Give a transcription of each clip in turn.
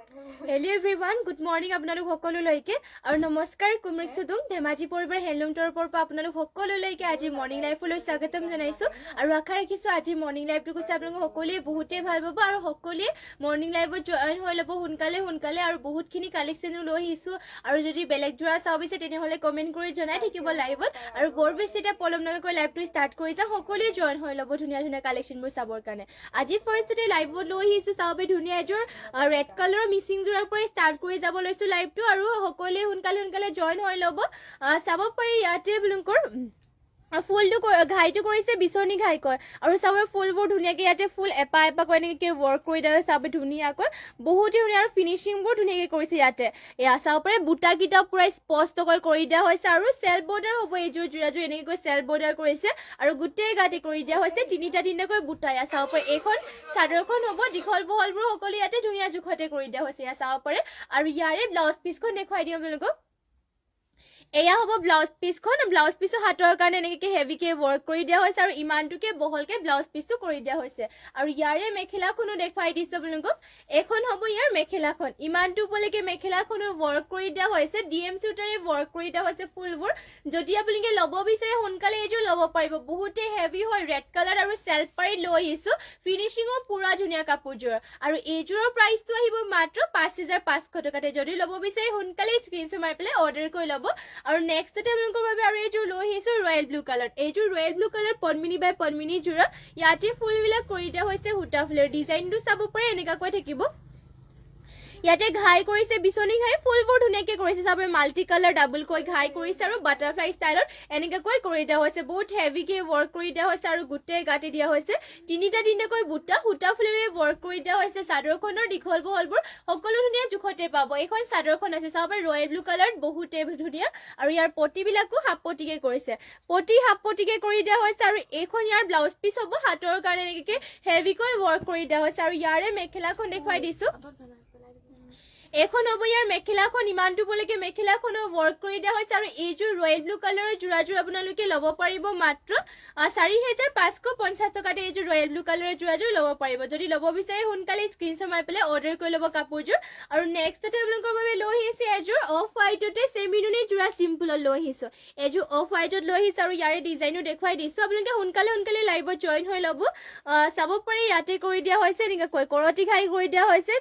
Hello everyone, good morning আপোনালোক সকলোলৈকে আৰু নমস্কাৰ কুমৰিক সুদুং ধেমাজি পৰিবাৰ হেলুম টৰপৰ পৰা আপোনালোক সকলোলৈকে আজি মৰ্নিং লাইফলৈ স্বাগতম জনাইছো আৰু আশা ৰাখিছো আজি মৰ্নিং লাইফটো কৈছে আপোনালোক সকলোৱে বহুতে ভাল পাব আৰু সকলোৱে মৰ্নিং লাইফত জয়েন হৈ ল'ব সোনকালে আৰু বহুতখিনি কালেকশ্যনো লৈ আহিছো আৰু যদি বেলেগ ধৰা চাও বিচাৰে তেনেহলে কমেন্ট কৰি জনাই থাকিব লাইভত আৰু বৰ বেছি এটা পলম নকৰাকৈ লাইভটো ষ্টাৰ্ট কৰি যাওঁ সকলোৱে জয়েন হৈ ল'ব ধুনীয়া কালেকশ্যনবোৰ চাবৰ কাৰণে আজি ফাৰ্ষ্টতে লাইভত লৈ আহিছো চাওবে ধুনীয়া এযোৰ ৰেড কালাৰৰ মিচিং জোৰাৰ পৰা ষ্টাৰ্ট কৰি যাব লৈছো লাইভটো আৰু সকলোৱে সোনকালে জয়েন হৈ ল'ব চাব পাৰি ইয়াতে ব্লুংকৰ ফুলটো ঘাইটো কৰিছে বিচনী ঘাই কয় আৰু চাবে ফুলবোৰ ধুনীয়াকৈ ইয়াতে ফুল এপা কৈ এনেকৈ ৱৰ্ক কৰি দিয়ে চাবে ধুনীয়াকৈ বহুত ধুনীয়া আৰু ফিনিচিংবোৰ ধুনীয়াকৈ কৰিছে ইয়াতে এয়া চাব পাৰে বুটাকেইটা পুৰা স্পষ্টকৈ কৰি দিয়া হৈছে আৰু চেল্ফ বৰ্ডাৰ হ'ব এইযোৰ যোৰাযোৰ এনেকৈ চেল্ফ বৰ্ডাৰ কৰিছে আৰু গোটেই গাতে কৰি দিয়া হৈছে তিনিটাকৈ বুটা এয়া চাব পাৰে এইখন চাদৰখন হ'ব দীঘল বহলবোৰ সকলো ইয়াতে ধুনীয়া জোখতে কৰি দিয়া হৈছে এয়া চাব পাৰে আৰু ইয়াৰে ব্লাউজ পিচখন দেখুৱাই দিওঁ আপোনালোকক এয়া হ'ব ব্লাউজ পিচখন ব্লাউজ পিচৰ হাতৰ কাৰণে এনেকৈ হেভিকে ৱৰ্ক কৰি দিয়া হৈছে আৰু ইমানটোকে বহলকে ব্লাউজ পিচটো কৰি দিয়া হৈছে আৰু ইয়াৰে মেখেলাখনো দেখুৱাই দিছে আপোনালোকক এখন হ'ব ইয়াৰ মেখেলাখন ইমানটো উপলৈকে মেখেলাখনো ৱৰ্ক কৰি দিয়া হৈছে ডিএম চুটাৰে ৱৰ্ক কৰি দিয়া হৈছে ফুলবোৰ যদি আপোনালোকে ল'ব বিচাৰে সোনকালে এইযোৰ ল'ব পাৰিব বহুতে হেভি হয় ৰেড কালাৰ আৰু চেল্ফ পাৰি লৈ আহিছো ফিনিচিঙো পুৰা ধুনীয়া কাপোৰযোৰ আৰু এইযোৰৰ প্ৰাইচটো আহিব মাত্ৰ ৫৫০০ টকাতে যদি ল'ব বিচাৰে সোনকালে স্ক্ৰীনশ্বট মাৰি পেলাই অৰ্ডাৰ কৰি ল'ব আৰু নেক্সটতে আপোনালোকৰ বাবে আৰু এইযোৰ লৈ আহিছো ৰয়েল ব্লু কালাৰ এইযোৰ ৰয়েল ব্লু কালাৰ পদ্মিনী বাই পদ্মিনী যোৰা ইয়াতে ফুলবিলাক কৰি দিয়া হৈছে সূতা ফুলৰ ডিজাইনটো চাব পাৰে এনেকুৱাকৈ থাকিব ইয়াতে ঘাই কৰিছে বিচনী ঘাই ফুলবোৰ ধুনীয়াকৈ কৰিছে চাব মাল্টি কালাৰ ডাবলকৈ ঘাই কৰিছে আৰু বাটাৰফ্লাই ষ্টাইলত এনেকুৱাকৈ কৰি দিয়া হৈছে বহুত হেভিকে ৱৰ্ক কৰি দিয়া হৈছে আৰু গোটেই গাতে দিয়া হৈছে তিনিটাকৈ বুটা সূতা ফুলেৰে ৱৰ্ক কৰি দিয়া হৈছে চাদৰখনৰ দীঘল বহলবোৰ সকলো ধুনীয়া জোখতে পাব এইখন চাদৰখন আছে চাব ৰয়েল ব্লু কালাৰ বহুতে ধুনীয়া আৰু ইয়াৰ পটিবিলাকো হাফপটিকে কৰিছে পটি হাফপটিকে কৰি দিয়া হৈছে আৰু এইখন ইয়াৰ ব্লাউজ পিচ হ'ব হাতৰ কাৰণে এনেকৈ হেভিকৈ ৱৰ্ক কৰি দিয়া হৈছে আৰু ইয়াৰে মেখেলাখন দেখুৱাই দিছো এখন হ'ব ইয়াৰ মেখেলাখন ইমানটো বলৈকে মেখেলাখনো ৱৰ্ক কৰি দিয়া হৈছে আৰু এইযোৰ ৰয়েল ব্লু কালাৰৰ যোৰাযোৰ আপোনালোকে ল'ব পাৰিব মাত্ৰ ৪৫৫০ টকাতে এইযোৰ ৰয়েল ব্লু কালাৰৰ যোৰাযোৰ ল'ব পাৰিব যদি ল'ব বিচাৰে সোনকালে স্ক্ৰীনশ্বট মাৰি পেলাই অৰ্ডাৰ কৰি ল'ব কাপোৰযোৰ আৰু নেক্সটতে আপোনালোকৰ বাবে লৈ আহিছে এযোৰ অফ হোৱাইটতে চেমিনুনি যোৰা চিম্পলত লৈ আহিছো এযোৰ অফ হোৱাইটত লৈ আহিছো আৰু ইয়াৰে ডিজাইনো দেখুৱাই দিছো আপোনালোকে সোনকালে লাইভত জইন হৈ ল'ব চাব পাৰি ইয়াতে কৰি দিয়া হৈছে এনেকৈ কৰতি ঘাই কৰি দিয়া হৈছে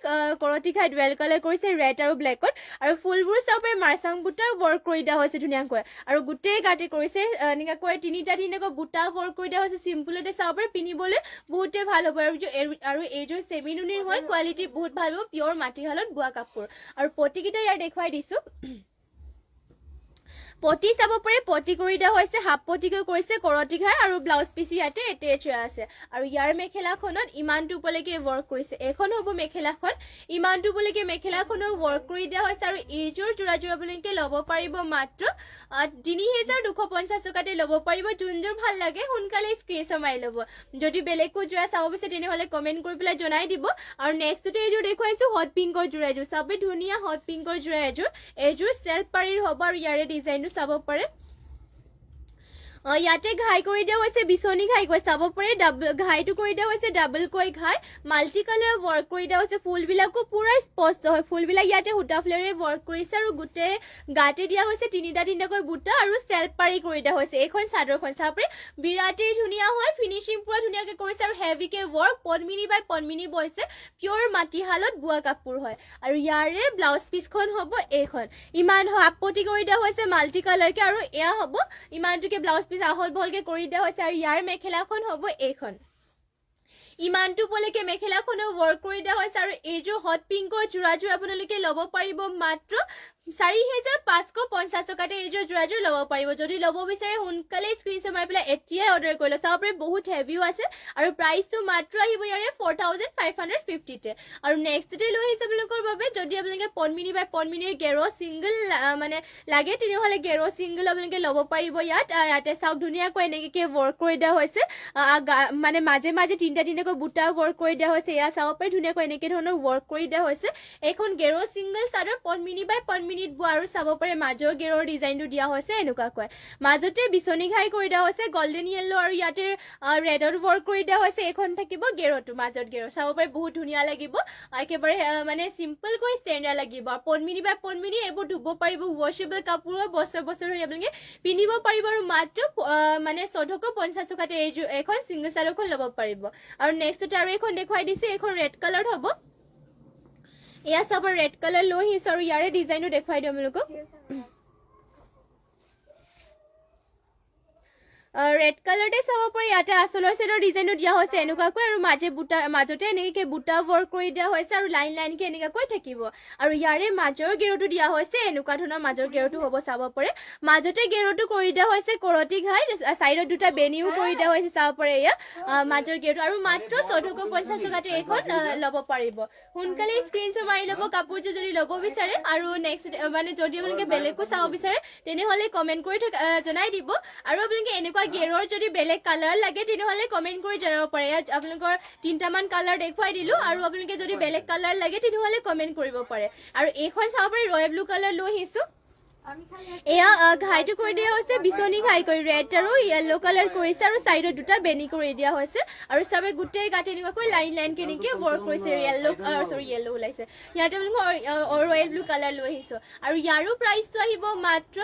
কৰতি ঘাই ডুৱেল কালাৰ কৰি ৰেড আৰু ব্লেকত আৰু ফুলবোৰ চাব পাৰে মাৰ্চাং বুটা ৱৰ্ক কৰি দিয়া হৈছে ধুনীয়াকৈ আৰু গোটেই গাতে কৰিছে এনেকৈ তিনিটাকৈ বুটা ৱৰ্ক কৰি দিয়া হৈছে চিম্পলতে চাব পাৰে পিন্ধিবলৈ বহুতে ভাল হ'ব আৰু এইযোৰ চেমিনুনিৰ হয় কোৱালিটি বহুত ভাল হ'ব পিয়ৰ মাটিশালত বোৱা কাপোৰ আৰু পটিকেইটা ইয়াৰ দেখুৱাই দিছো পটি চাব পাৰে পটি কৰি দিয়া হৈছে হাফ পটিকৈ কৰিছে কৰতি ঘাই আৰু ব্লাউজ পিচ ইয়াতে এটেচ হৈ আছে আৰু ইয়াৰ মেখেলাখনত ইমানটো উপলৈকে ৱৰ্ক কৰিছে এখন হ'ব মেখেলাখন ইমানটো উপলৈকে মেখেলাখনো ৱৰ্ক কৰি দিয়া হৈছে আৰু এইযোৰ যোৰাযোৰ আপোনালোকে ল'ব পাৰিব মাত্ৰ ৩২৫০ টকাতে ল'ব পাৰিব যোনযোৰ ভাল লাগে সোনকালে স্ক্ৰীনশ্বট মাৰি ল'ব যদি বেলেগকৈ যোৰা চাব বিচাৰে তেনেহ'লে কমেণ্ট কৰি পেলাই জনাই দিব আৰু নেক্সটতে এইযোৰ দেখুৱাইছো হট পিংকৰ যোৰা এযোৰ চাবে ধুনীয়া হট পিংকৰ যোৰা এইযোৰ চেল্ফ পাৰিৰ হ'ব আৰু ইয়াৰে ডিজাইনটো চাব পাৰে ইয়াতে ঘাই কৰি দিয়া হৈছে বিচনী ঘাই কৈ চাব পাৰে ঘাইটো কৰি দিয়া হৈছে ডাবলকৈ ঘাই মাল্টি কালাৰ ৱৰ্ক কৰি দিয়া হৈছে ফুলবিলাকো পুৰা স্পষ্ট হয় ফুলবিলাক ইয়াতে সূতা ফুলেৰে ৱৰ্ক কৰিছে আৰু গোটেই গাতে দিয়া হৈছে তিনিটাকৈ বুটা আৰু চেল্ফ পাৰি কৰি দিয়া হৈছে এইখন চাদৰখন চাব পাৰে বিৰাটেই ধুনীয়া হয় ফিনিচিং পুৰা ধুনীয়াকৈ কৰিছে আৰু হেভিকে ৱৰ্ক পদ্মিনী বাই পদ্মিনী বৈছে পিয়ৰ মাটিশালত বোৱা কাপোৰ হয় আৰু ইয়াৰে ব্লাউজ পিচখন হ'ব এইখন ইমান হাফপটি কৰি দিয়া হৈছে মাল্টি কালাৰকে আৰু এয়া হ'ব ইমানটোকে ব্লাউজ পিচ আহল বহলকে কৰি দিয়া হৈছে আৰু ইয়াৰ মেখেলাখন হ'ব এইখন ইমানটো উপলৈকে মেখেলাখনো ৱৰ্ক কৰি দিয়া হৈছে আৰু এইযোৰ হট পিংকৰ যোৰাযোৰ আপোনালোকে ল'ব পাৰিব মাত্ৰ ৪৫৫০ টকাতে এইযোৰ যোৰাযোৰ ল'ব পাৰিব যদি ল'ব বিচাৰে সোনকালে স্ক্ৰীনশ্বট মাৰি পেলাই এতিয়াই অৰ্ডাৰ কৰি লওক চাব পাৰে বহুত হেভিও আছে আৰু প্ৰাইচটো মাত্ৰ আহিব ইয়াৰে ৪৫৫০তে আৰু নেক্সটতে লৈ আহিছে আপোনালোকৰ বাবে যদি আপোনালোকে পদ্মিনী বাই পদ্মিনীৰ গেৰ ছিংগল মানে লাগে তেনেহ'লে গেৰ ছিংগল আপোনালোকে ল'ব পাৰিব ইয়াতে চাওক ধুনীয়াকৈ এনেকৈ ৱৰ্ক কৰি দিয়া হৈছে মানে মাজে তিনিটাকৈ বুটা ৱৰ্ক কৰি দিয়া হৈছে এয়া চাব পাৰে ধুনীয়াকৈ এনেকৈ ধৰণৰ ৱৰ্ক কৰি দিয়া হৈছে এইখন গেৰ ছিংগল চাদৰ পদ্মিনী বাই পদ্মিনী পনমিনিত বোৱা আৰু চাব পাৰে মাজৰ গেৰৰ ডিজাইনটো দিয়া হৈছে এনেকুৱাকৈ মাজতে বিচনী ঘাই কৰি দিয়া হৈছে গোল্ডেন ইয়েলো আৰু ইয়াতে ৰেডৰ ৱৰ্ক কৰি দিয়া হৈছে এখন থাকিব গেৰটো মাজত গেৰ চাব পাৰে বহুত ধুনীয়া লাগিব একেবাৰে মানে সিম্পল কৈ ষ্টেণ্ডাৰ্ড লাগিব পনমিনি বাই পনমিনি এইবোৰ ধুব পাৰিব ৱাশেবল কাপোৰ বছৰ বছৰ ধৰি আপোনালোকে পিন্ধিব পাৰিব আৰু মাত্ৰ মানে 1450 টকাতে এখন সিঙ্গল চাদৰখন ল'ব পাৰিব আৰু নেক্সটতে আৰু এখন দেখুৱাই দিছে এখন ৰেড কালাৰ হ'ব এয়া চাব ৰেড কালাৰ লৈ আহিছো আৰু ইয়াৰে ডিজাইনটো দেখুৱাই দিওঁ আপোনালোকক ৰেড কালাৰতে চাব পাৰি ইয়াতে আচলৰ সেটৰ ডিজাইনটো দিয়া হৈছে এনেকুৱাকৈ আৰু মাজতে এনেকৈ বুটা ৱৰ্ক কৰি দিয়া হৈছে আৰু লাইন লাইনকৈ এনেকুৱাকৈ থাকিব আৰু ইয়াৰে মাজৰ গেৰটো দিয়া হৈছে এনেকুৱা ধৰণৰ মাজৰ গেৰটো হ'ব চাব পাৰে মাজতে গেৰটো কৰি দিয়া হৈছে কৰতি ঘাই সাইডত দুটা বেনিও কৰি দিয়া হৈছে চাব পাৰে এয়া মাজৰ গেৰটো আৰু মাত্ৰ 1450 টকাতে এখন ল'ব পাৰিব সোনকালে স্ক্ৰীনশ্বট মাৰি ল'ব কাপোৰটো যদি ল'ব বিচাৰে আৰু নেক্সট মানে যদি আপোনালোকে বেলেগো চাব বিচাৰে তেনেহ'লে কমেণ্ট কৰি জনাই দিব আৰু আপোনালোকে এনেকুৱা গেৰৰ যদি বেলেগ কালাৰ লাগে তেনেহ'লে কমেণ্ট কৰি জনাব পাৰে আপোনালোকৰ 3টামান কালাৰ দেখুৱাই দিলো আৰু আপোনালোকে যদি বেলেগ কালাৰ লাগে তেনেহ'লে কমেণ্ট কৰিব পাৰে আৰু এইখন চাব পাৰে ৰয়েল ব্লু কালাৰ লৈ আহিছো এয়া ঘাইটো কৰি দিয়া হৈছে বিচনী ঘাই কৰি ৰেড আৰু য়েলো কালাৰ কৰিছে আৰু সাইডত দুটা বেনি কৰি দিয়া হৈছে আৰু সবে গোটেই গাতে এনেকুৱাকৈ লাইন লাইন কেনেকৈ ৱৰ্ক কৰিছে য়েলো ওলাইছে ইয়াতে ৰয়েল ব্লু কালাৰ লৈ আহিছো আৰু ইয়াৰো প্ৰাইচটো আহিব মাত্ৰ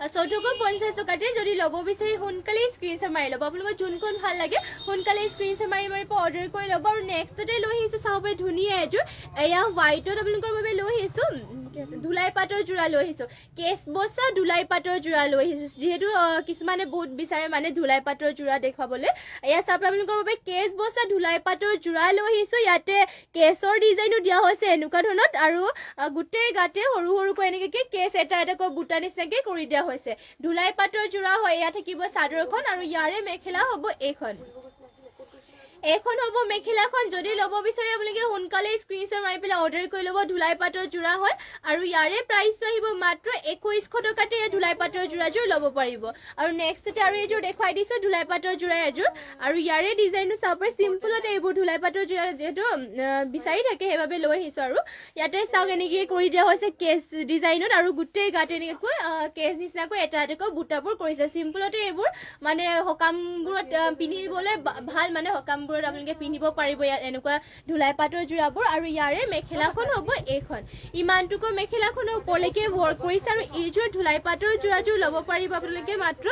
1450 টকাতে যদি ল'ব বিচাৰি সোনকালে স্ক্ৰীনশ্বট মাৰি ল'ব আপোনালোকৰ যোনখন ভাল লাগে সোনকালে স্ক্ৰীনশ্বট মাৰি অৰ্ডাৰ কৰি ল'ব আৰু নেক্সটতে লৈ আহিছো চাব পাৰে ধুনীয়া এযোৰ এয়া হোৱাইটত আপোনালোকৰ বাবে লৈ আহিছো ধুলাই পাটৰ যোৰা লৈ আহিছো কেছ বসা ধুলাই পাটৰ যোৰা লৈ আহিছো যেহেতু কিছুমানে বহুত বিচাৰে মানে ধুলাই পাটৰ যোৰা দেখাবলৈ এয়া চাব আপোনালোকৰ বাবে কেছ বসা ধুলাই পাটৰ যোৰা লৈ আহিছো ইয়াতে কেছৰ ডিজাইনটো দিয়া হৈছে এনেকুৱা ধৰণত আৰু গোটেই গাতে সৰু সৰুকৈ এনেকৈ কেছ এটা এটাকৈ বুটা নিচিনাকৈ কৰি দিয়া হৈছে ধুলাই পাটৰ যোৰা হয় এয়া থাকিব চাদৰখন আৰু ইয়াৰে মেখেলা হ'ব এখন হ'ব মেখেলাখন যদি ল'ব বিচাৰে আপোনালোকে সোনকালে স্ক্ৰীনশ্বট মাৰি পেলাই অৰ্ডাৰ কৰি ল'ব ধুলাই পাটৰ যোৰা হয় আৰু ইয়াৰে প্ৰাইচটো আহিব মাত্ৰ 2100 টকাতে ধুলাই পাটৰ যোৰাযোৰ ল'ব পাৰিব আৰু নেক্সটতে আৰু এইযোৰ দেখুৱাই দিছো ধুলাই পাটৰ যোৰা এযোৰ আৰু ইয়াৰে ডিজাইনটো চাব পাৰে চিম্পলতে এইবোৰ ধুলাই পাটৰ যোৰা যেহেতু বিচাৰি থাকে সেইবাবে লৈ আহিছো আৰু ইয়াতে চাওক এনেকৈ কৰি দিয়া হৈছে কেছ ডিজাইনত আৰু গোটেই গাতে এনেকৈ কেছ নিচিনাকৈ এটা এটাকৈ বুটাবোৰ কৰিছে চিম্পলতে এইবোৰ মানে সকামবোৰত পিন্ধিবলৈ ভাল মানে সকাম আপোনালোকে পিন্ধিব পাৰিব ইয়াত এনেকুৱা ধুলাই পাটৰ যোৰাবোৰ আৰু ইয়াৰে মেখেলাখন হ'ব এইখন ইমানটুকু মেখেলাখনৰ ওপৰলৈকে ৱৰ্ক কৰিছে আৰু এইযোৰ ধুলাই পাটৰ যোৰাযোৰ ল'ব পাৰিব আপোনালোকে মাত্ৰ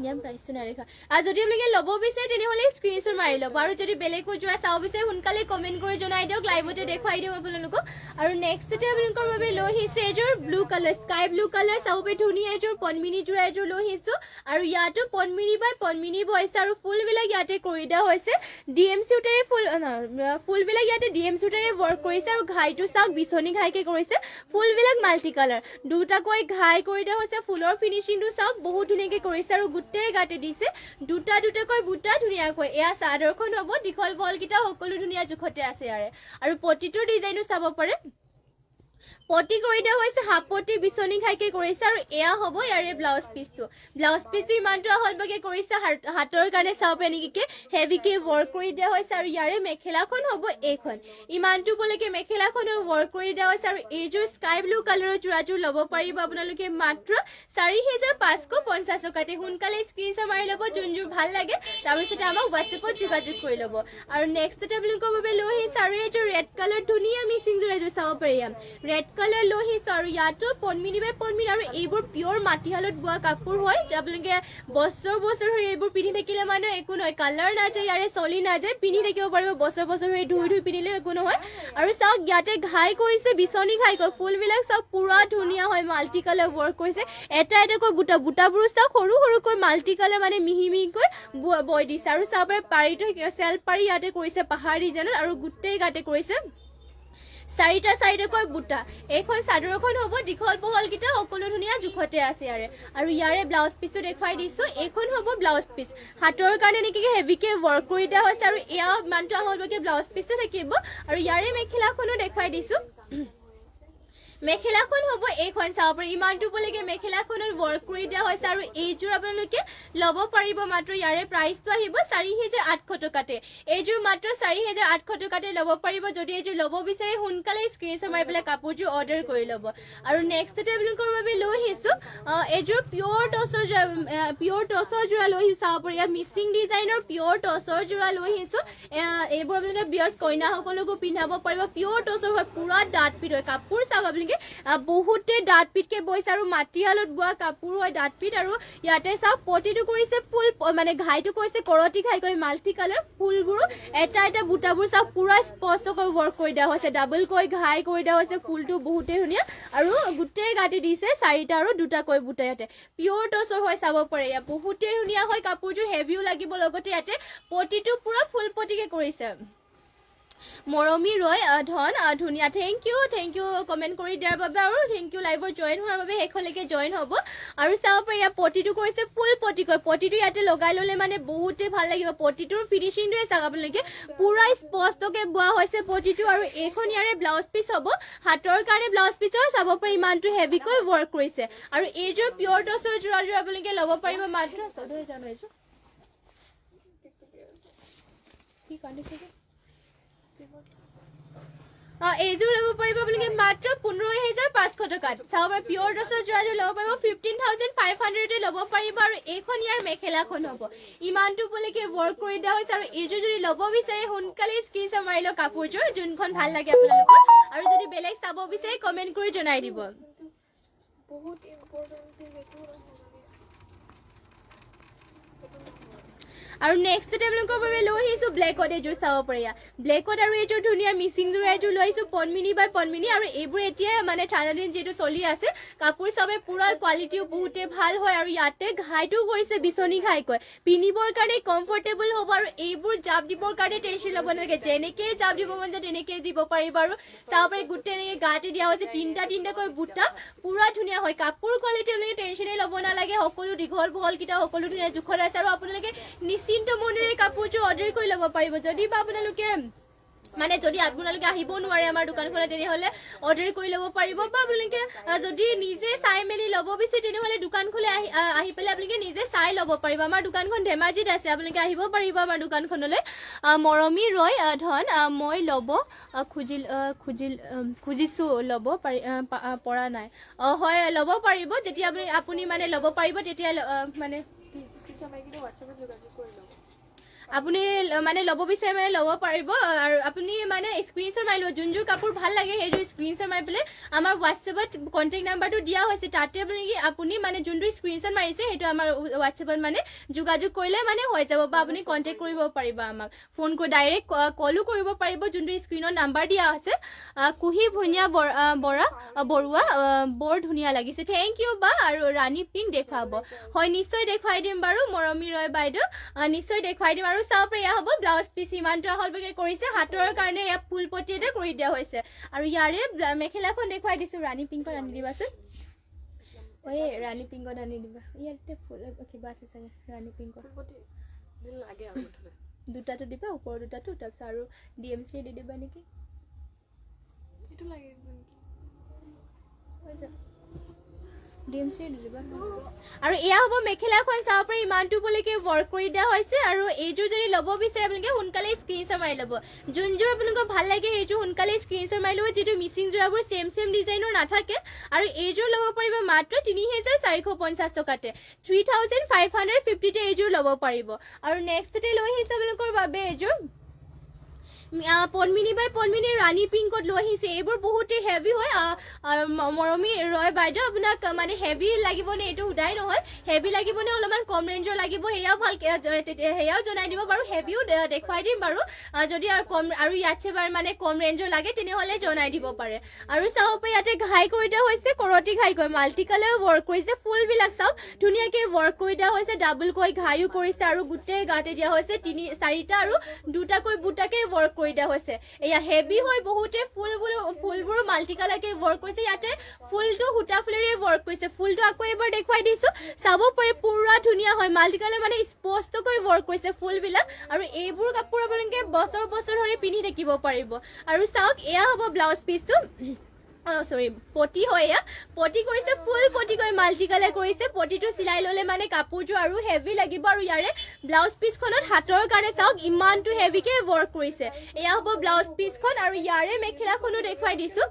ইয়াৰ প্ৰাইচটো নাৰেখা আৰু যদি আপোনালোকে ল'ব বিচাৰে তেনেহ'লে স্ক্ৰীনশ্বট মাৰি ল'ব আৰু যদি বেলেগো যোৱা চাব বিচাৰে সোনকালে কমেণ্ট কৰি জনাই দিয়ক লাইভতে দেখুৱাই দিম আপোনালোকক আৰু নেক্সটতে আপোনালোকৰ বাবে লৈ আহিছোঁ এযোৰ blue colour sky blue colour চাব পাৰে ধুনীয়া এযোৰ পনমিনি যোৰা এযোৰ লৈ আহিছোঁ আৰু ইয়াতো পনমিনি বাই পনমিনি বৈছে আৰু ফুলবিলাক ইয়াতে কৰি দিয়া হৈছে ডিএম চুটাৰে ফুলবিলাক ইয়াতে ডিএম চুটাৰে ৱৰ্ক কৰিছে আৰু ঘাইটো চাওক বিচনী ঘাইকে কৰিছে ফুলবিলাক মাল্টি কালাৰ দুটাকৈ ঘাই কৰি দিয়া হৈছে ফুলৰ ফিনিচিংটো চাওক বহুত ধুনীয়াকৈ কৰিছে আৰু গোটেই গাতে দিছে দুটা দুটাকৈ বুটা ধুনীয়াকৈ এয়া চাদৰখন হ'ব দীঘল বলকেইটা সকলো ধুনীয়া জোখতে আছে ইয়াৰে আৰু পটিটোৰ ডিজাইনটো চাব পাৰে পটি কৰি দিয়া হৈছে হাফ পটি বিচনী ঘাইকে কৰিছে আৰু এয়া হ'ব ইয়াৰে ব্লাউজ পিচটো ইমানটো আহলভাগে কৰিছে হাতৰ কাৰণে চাব পাৰে নেকি হেভিকে ৱৰ্ক কৰি দিয়া হৈছে আৰু ইয়াৰে মেখেলাখন হ'ব এইখন ইমানটো কলৈকে মেখেলাখনো ৱৰ্ক কৰি দিয়া হৈছে আৰু এইযোৰ স্কাই ব্লু কালাৰৰ যোৰাযোৰ ল'ব পাৰিব আপোনালোকে মাত্ৰ 4550 টকাতে সোনকালে স্ক্ৰীনশ্বট মাৰি ল'ব যোনযোৰ ভাল লাগে তাৰপিছতে আমাক হোৱাটছএপত যোগাযোগ কৰি ল'ব আৰু নেক্সটতে আপোনালোকৰ বাবে লৈ আহিছে আৰু এইযোৰ ৰেড কালাৰ ধুনীয়া মিচিং যোৰ এযোৰ চাব পাৰি ৰেড কালাৰ লৈ আহিছে আৰু ইয়াতো পনমিনি বাই পনমিনি আৰু এইবোৰ পিয়ৰ মাটিশালত বোৱা কাপোৰ হয় আপোনালোকে বছৰ বছৰ ধৰি এইবোৰ পিন্ধি থাকিলে মানে একো নহয় কালাৰ নাযায় ইয়াৰে চলি নাযায় পিন্ধি থাকিব পাৰিব বছৰ বছৰ ধৰি ধুই ধুই পিন্ধিলে একো নহয় আৰু চাওক ইয়াতে ঘাই কৰিছে বিচনী ঘাই কৈ ফুলবিলাক চাওক পুৰা ধুনীয়া হয় মাল্টি কালাৰ ৱৰ্ক কৰিছে এটা এটাকৈ বুটাবোৰো চাওক সৰু সৰুকৈ মাল্টি কালাৰ মানে মিহি মিহিকৈ বৈ দিছে আৰু চাব পাৰে পাৰিটো চেল্ফ পাৰি ইয়াতে কৰিছে পাহাৰ ডিজাইনত আৰু গোটেই গাতে কৰিছে চাৰিটা চাৰিটাকৈ বুটা এইখন চাদৰখন হ'ব দীঘল বহলকেইটা সকলো ধুনীয়া জোখতে আছে ইয়াৰে আৰু ইয়াৰে ব্লাউজ পিচটো দেখুৱাই দিছো এইখন হ'ব ব্লাউজ পিচ হাতৰ কাৰণে নেকি হেভিকে ৱৰ্ক কৰি দিয়া হৈছে আৰু এয়া মানটো আহলভাগে ব্লাউজ পিচটো থাকিব আৰু ইয়াৰে মেখেলাখনো দেখুৱাই দিছো মেখেলাখন হ'ব এইখন চাব পাৰি ইমানটো বলৈকে মেখেলাখনৰ ৱৰ্ক কৰি দিয়া হৈছে আৰু এইযোৰ আপোনালোকে ল'ব পাৰিব মাত্ৰ ইয়াৰে প্ৰাইচটো আহিব 4800 টকাতে এইযোৰ মাত্ৰ 4800 টকাতে ল'ব পাৰিব যদি এইযোৰ ল'ব বিচাৰে সোনকালে স্ক্ৰীনশ্বট মাৰি পেলাই কাপোৰযোৰ অৰ্ডাৰ কৰি ল'ব আৰু নেক্সটতে আপোনালোকৰ বাবে লৈ আহিছোঁ এইযোৰ পিয়ৰ টচৰ যোৰা লৈ আহিছোঁ চাব পাৰি মিচিং ডিজাইনৰ পিয়ৰ টচৰ যোৰা লৈ আহিছোঁ এইবোৰ আপোনালোকে বিয়াত কইনাসকলকো পিন্ধাব পাৰিব পিয়ৰ টচৰ হয় পুৰা ডাঠ পিঠ হয় কাপোৰ চাওক আপোনালোকে বহুতে ডাঠ পিঠকে বৈছে আৰু মাটিয়ালত বোৱা কাপোৰ হয় ডাঠ পিঠ আৰু ইয়াতে চাওক পটিটো কৰিছে ফুল মানে ঘাইটো কৰিছে কৰতি ঘাই কৰি মাল্টি কালাৰ ফুলবোৰো এটা এটা বুটাবোৰ চাওক পুৰা স্পষ্টকৈ ৱৰ্ক কৰি দিয়া হৈছে ডাবলকৈ ঘাই কৰি দিয়া হৈছে ফুলটো বহুতে ধুনীয়া আৰু গোটেই গাঁঠি দিছে 4টা আৰু 2টাকৈ বুটা ইয়াতে পিয়ৰ টচৰ হয় চাব পাৰে ইয়াত বহুতে ধুনীয়া হয় কাপোৰযোৰ হেভিও লাগিব লগতে ইয়াতে পটিটো পুৰা ফুল পটিকে কৰিছে মৰমী ৰয় ধন ধুনীয়া থেংক ইউ কমেণ্ট কৰি দিয়াৰ বাবে আৰু থেংক ইউ লাইভত জইন হোৱাৰ বাবে শেষলৈকে জইন হ'ব আৰু চাব পাৰি ইয়াত পটিটো কৰিছে ফুল পটিকৈ পটিটো ইয়াতে লগাই ল'লে মানে বহুতে ভাল লাগিব পটিটোৰ ফিনিচিংটোৱে চাওক আপোনালোকে পুৰা স্পষ্টকৈ বোৱা হৈছে পটিটো আৰু এইখন ইয়াৰে ব্লাউজ পিচ হ'ব হাতৰ কাৰণে ব্লাউজ পিচৰ চাব পাৰি ইমানটো হেভিকৈ ৱৰ্ক কৰিছে আৰু এইযোৰ পিয়ৰ টচৰ যোৰাযোৰ আপোনালোকে ল'ব পাৰিব মাত্ৰ 14000 এইযোৰ কি কণ্ডিশ্যন এইযোৰ ল'ব পাৰিব আপোনালোকে মাত্ৰ 15500 টকাত চাব পাৰে পিয়ৰ টচৰ যোৰাযোৰ ল'ব পাৰিব 15500 ল'ব পাৰিব আৰু এইখন ইয়াৰ মেখেলাখন হ'ব ইমানটো বলৈকে ৱৰ্ক কৰি দিয়া হৈছে আৰু এইযোৰ যদি ল'ব বিচাৰে সোনকালে স্ক্ৰীনশ্বট মাৰি লওক কাপোৰযোৰ যোনখন ভাল লাগে আপোনালোকৰ আৰু যদি বেলেগ চাব বিচাৰে কমেণ্ট কৰি জনাই দিব বহুত আৰু নেক্সটতে আপোনালোকৰ বাবে লৈ আহিছোঁ ব্লেকত এইযোৰ চাব পাৰি ব্লেকত আৰু এইযোৰ ধুনীয়া মিচিং যোৰা এইযোৰ লৈ আহিছোঁ পদ্মিনী বাই পদ্মিনী আৰু এইবোৰ এতিয়া মানে ঠাণ্ডা দিন যিহেতু চলি আছে কাপোৰ চাবে পুৰা কোৱালিটিও বহুতে ভাল হয় আৰু ইয়াতে ঘাইটো কৰিছে বিচনী ঘাইকৈ পিন্ধিবৰ কাৰণে কমফৰ্টেবল হ'ব আৰু এইবোৰ জাপ দিবৰ কাৰণে টেনশ্যন ল'ব নালাগে যেনেকৈ জাপ দিব মন যায় তেনেকৈ দিব পাৰিব আৰু চাব পাৰি গোটেই এনেকৈ গাতে দিয়া হৈছে তিনিটাকৈ বুটা পুৰা ধুনীয়া হয় কাপোৰ কোৱালিটি আপোনালোকে টেনশ্যনেই ল'ব নালাগে সকলো দীঘল বহলকেইটা সকলো ধুনীয়া জোখত আছে আৰু আপোনালোকে নিশ্চিন্ত মনেৰে কাপোৰযোৰ অৰ্ডাৰ কৰি ল'ব পাৰিব যদি বা আপোনালোকে মানে যদি আপোনালোকে আহিব নোৱাৰে আমাৰ দোকানখনত তেনেহ'লে অৰ্ডাৰ কৰি ল'ব পাৰিব বা আপোনালোকে যদি নিজে চাই মেলি ল'ব বিচাৰে তেনেহ'লে দোকানখনলৈ আহি পেলাই আপোনালোকে নিজে চাই ল'ব পাৰিব আমাৰ দোকানখন ধেমাজিত আছে আপোনালোকে আহিব পাৰিব আমাৰ দোকানখনলৈ মৰমী ৰয় ধন মই ল'ব খুজিছোঁ ল'ব পৰা নাই হয় ল'ব পাৰিব যেতিয়া আপুনি মানে ল'ব পাৰিব তেতিয়া মানে আপুনি মানে ল'ব বিচাৰে মানে ল'ব পাৰিব আৰু আপুনি মানে স্ক্ৰীনশ্বট মাৰি ল'ব যোনযোৰ কাপোৰ ভাল লাগে সেইযোৰ স্ক্ৰীনশ্বট মাৰি পেলাই আমাৰ হোৱাটছএপত কণ্টেক্ট নাম্বাৰটো দিয়া হৈছে তাতে আপুনি মানে যোনটো স্ক্ৰীনশ্বট মাৰিছে সেইটো আমাৰ হোৱাটছএপত মানে যোগাযোগ কৰিলে মানে হৈ যাব বা আপুনি কণ্টেক্ট কৰিব পাৰিব আমাক ফোন কৰি ডাইৰেক্ট কলো কৰিব পাৰিব যোনটো স্ক্ৰীনত নাম্বাৰ দিয়া আছে কুহি ভূঞা বৰুৱা বৰ ধুনীয়া লাগিছে থেংক ইউ বা আৰু ৰাণী পিংক দেখুৱাব হয় নিশ্চয় দেখুৱাই দিম বাৰু মৰমী ৰয় বাইদেউ নিশ্চয় দেখুৱাই দিম আৰু চাব পাৰি হ'ব ব্লাউজ পিচ ইমানটো আহলভাৱে কৰিছে হাতৰ কাৰণে ইয়াত ফুলপটি এটা কৰি দিয়া হৈছে আৰু ইয়াৰে মেখেলাখন দেখুৱাই দিছোঁ ৰাণী পিংকত আনি দিবাচোন ঐ ৰাণী পিংকত আনি দিবা ইয়াতে ফুল কিবা আছে চাগে ৰাণী পিংকত দুটাটো দিবা ওপৰৰ দুটাটো তাৰপিছত আৰু DMC দি দিবা নেকি আৰু এয়া হ'ব মেখেলাখন চাব পাৰি ইমানটো বলৈকে ৱৰ্ক কৰি দিয়া হৈছে আৰু এইযোৰ যদি ল'ব বিচাৰে আপোনালোকে সোনকালে স্ক্ৰীনশ্বট মাৰি ল'ব যোনযোৰ আপোনালোকক ভাল লাগে সেইযোৰ সোনকালে স্ক্ৰীনশ্বট মাৰি ল'ব যিটো মিচিং যোৰাবোৰ ছেম ডিজাইনৰ নাথাকে আৰু এইযোৰ ল'ব পাৰিব মাত্ৰ 3450 টকাতে 3550তে এইযোৰ ল'ব পাৰিব আৰু নেক্সটতে লৈ আহিছে আপোনালোকৰ বাবে এইযোৰ পদ্মিনী বাই পদ্মিনী ৰাণী পিংকত লৈ আহিছে এইবোৰ বহুতেই হেভি হয় মৰমী ৰয় বাইদেউ আপোনাক মানে হেভি লাগিবনে এইটো সোধাই নহয় হেভি লাগিবনে অলপমান কম ৰেঞ্জৰ লাগিব সেয়াও ভালকৈ সেয়াও জনাই দিব বাৰু হেভিও দেখুৱাই দিম বাৰু যদি আৰু কম আৰু ইয়াতছে বাৰু মানে কম ৰেঞ্জৰ লাগে তেনেহ'লে জনাই দিব পাৰে আৰু চাব পাৰি ইয়াতে ঘাই কৰি দিয়া হৈছে কৰতি ঘাই কৰি মাল্টি কালাৰ ৱৰ্ক কৰিছে ফুলবিলাক চাওক ধুনীয়াকৈ ৱৰ্ক কৰি দিয়া হৈছে ডাবলকৈ ঘাইও কৰিছে আৰু গোটেই গাতে দিয়া হৈছে 4টা আৰু 2টাকৈ বুটাকৈ ৱৰ্ক কৰি দিয়া হৈছে এয়া হেভি হয় বহুতে ফুলবোৰ মাল্টি কালাৰকৈ ৱৰ্ক কৰিছে ইয়াতে ফুলটো সূতা ফুলেৰে ৱৰ্ক কৰিছে ফুলটো আকৌ এবাৰ দেখুৱাই দিছোঁ চাব পাৰে পুৰা ধুনীয়া হয় মাল্টি কালাৰ মানে স্পষ্টকৈ ৱৰ্ক কৰিছে ফুলবিলাক আৰু এইবোৰ কাপোৰ আপোনালোকে বছৰ ধৰি পিন্ধি থাকিব পাৰিব আৰু চাওক এয়া হ'ব ব্লাউজ পিচটো সৰি পটি হয় এয়া পটি কৰিছে ফুল পটি কৰি মাল্টি কালাৰ কৰিছে পটিটো চিলাই ল'লে মানে কাপোৰযোৰ আৰু হেভি লাগিব আৰু ইয়াৰে ব্লাউজ পিচখনত হাতৰ কাৰণে চাওক ইমানটো হেভিকে ৱৰ্ক কৰিছে এয়া হ'ব ব্লাউজ পিচখন আৰু ইয়াৰে মেখেলাখনো দেখুৱাই দিছো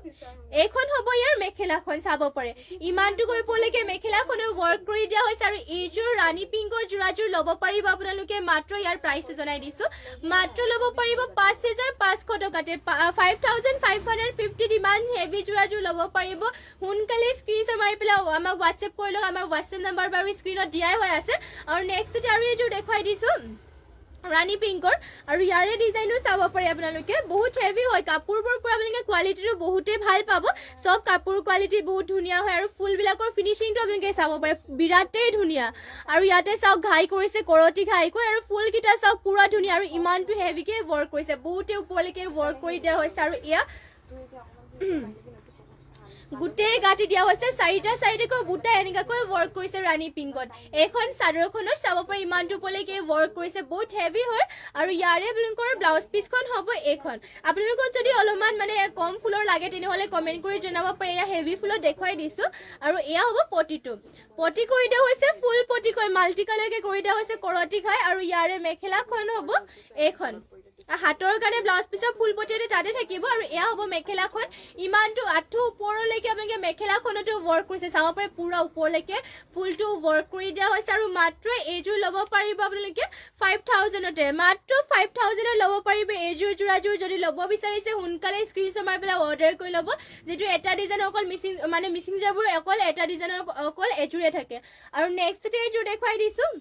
এইখন হ'ব ইয়াৰ মেখেলাখন চাব পাৰে ইমানটো গৈ পলৈকে মেখেলাখনো ৱৰ্ক কৰি দিয়া হৈছে আৰু এইযোৰ ৰাণী পিংকৰ যোৰাযোৰ ল'ব পাৰিব আপোনালোকে মাত্ৰ ইয়াৰ প্ৰাইচ জনাই দিছো মাত্ৰ ল'ব পাৰিব 5500 টকাতে 5550 ইমান হেভি যোৰাযোৰ ল'ব পাৰিব সোনকালে স্ক্ৰীনশ্বট মাৰি পেলাই আমাক হোৱাটছএপ কৰি লওক আমাৰ হোৱাটছএপ নাম্বাৰ বাৰু স্ক্ৰীনত দিয়াই হৈ আছে আৰু নেক্সট আৰু এইযোৰ দেখুৱাই দিছো ৰাণী পিংকৰ আৰু ইয়াৰে ডিজাইনো চাব পাৰে আপোনালোকে বহুত হেভি হয় কাপোৰবোৰ পৰা আপোনালোকে কোৱালিটিটো বহুতেই ভাল পাব সব কাপোৰ কোৱালিটি বহুত ধুনীয়া হয় আৰু ফুলবিলাকৰ ফিনিচিংটো আপোনালোকে চাব পাৰে বিৰাটেই ধুনীয়া আৰু ইয়াতে চাওক ঘাই কৰিছে কৰতি ঘাইকৈ আৰু ফুলকেইটা চাওক পুৰা ধুনীয়া আৰু ইমানটো হেভিকে ৱৰ্ক কৰিছে বহুতে ওপৰলৈকে ৱৰ্ক কৰি দিয়া হৈছে আৰু এয়া গোটেই গাঁঠি দিয়া হৈছে চাৰিটাকৈ বুটা এনেকাকৈ ৱৰ্ক কৰিছে ৰাণী পিংকত এইখন চাদৰখনত চাব পাৰি ইমানটো ওপৰলৈকে ৱৰ্ক কৰিছে বহুত হেভি হয় আৰু ইয়াৰে আপোনালোকৰ ব্লাউজ পিচখন হ'ব এইখন আপোনালোকক যদি অলপমান মানে কম ফুলৰ লাগে তেনেহ'লে কমেণ্ট কৰি জনাব পাৰে এয়া হেভি ফুলত দেখুৱাই দিছো আৰু এয়া হ'ব পটিটো পটি কৰি দিয়া হৈছে ফুল পটি কৰি মাল্টি কালাৰকে কৰি দিয়া হৈছে কৰতি খাই আৰু ইয়াৰে মেখেলাখন হ'ব এইখন হাতৰ কাৰণে ব্লাউজ পিচৰ ফুল পটিতে তাতে থাকিব আৰু এয়া হ'ব মেখেলাখন ইমানটো আঁঠু ওপৰলৈকে আপোনালোকে মেখেলাখনতো ৱৰ্ক কৰিছে চাব পাৰে পুৰা ওপৰলৈকে ফুলটো ৱৰ্ক কৰি দিয়া হৈছে আৰু মাত্ৰ এইযোৰ ল'ব পাৰিব আপোনালোকে 5000তে মাত্ৰ 5000ত ল'ব পাৰিব এইযোৰ যোৰাযোৰ যদি ল'ব বিচাৰিছে সোনকালে স্ক্ৰীনশ্বট মাৰি পেলাই অৰ্ডাৰ কৰি ল'ব যিটো এটা ডিজাইন অকল মিচিং যোৰাবোৰ অকল এটা ডিজাইনৰ অকল এযোৰে থাকে আৰু নেক্সট এইযোৰ দেখুৱাই দিছো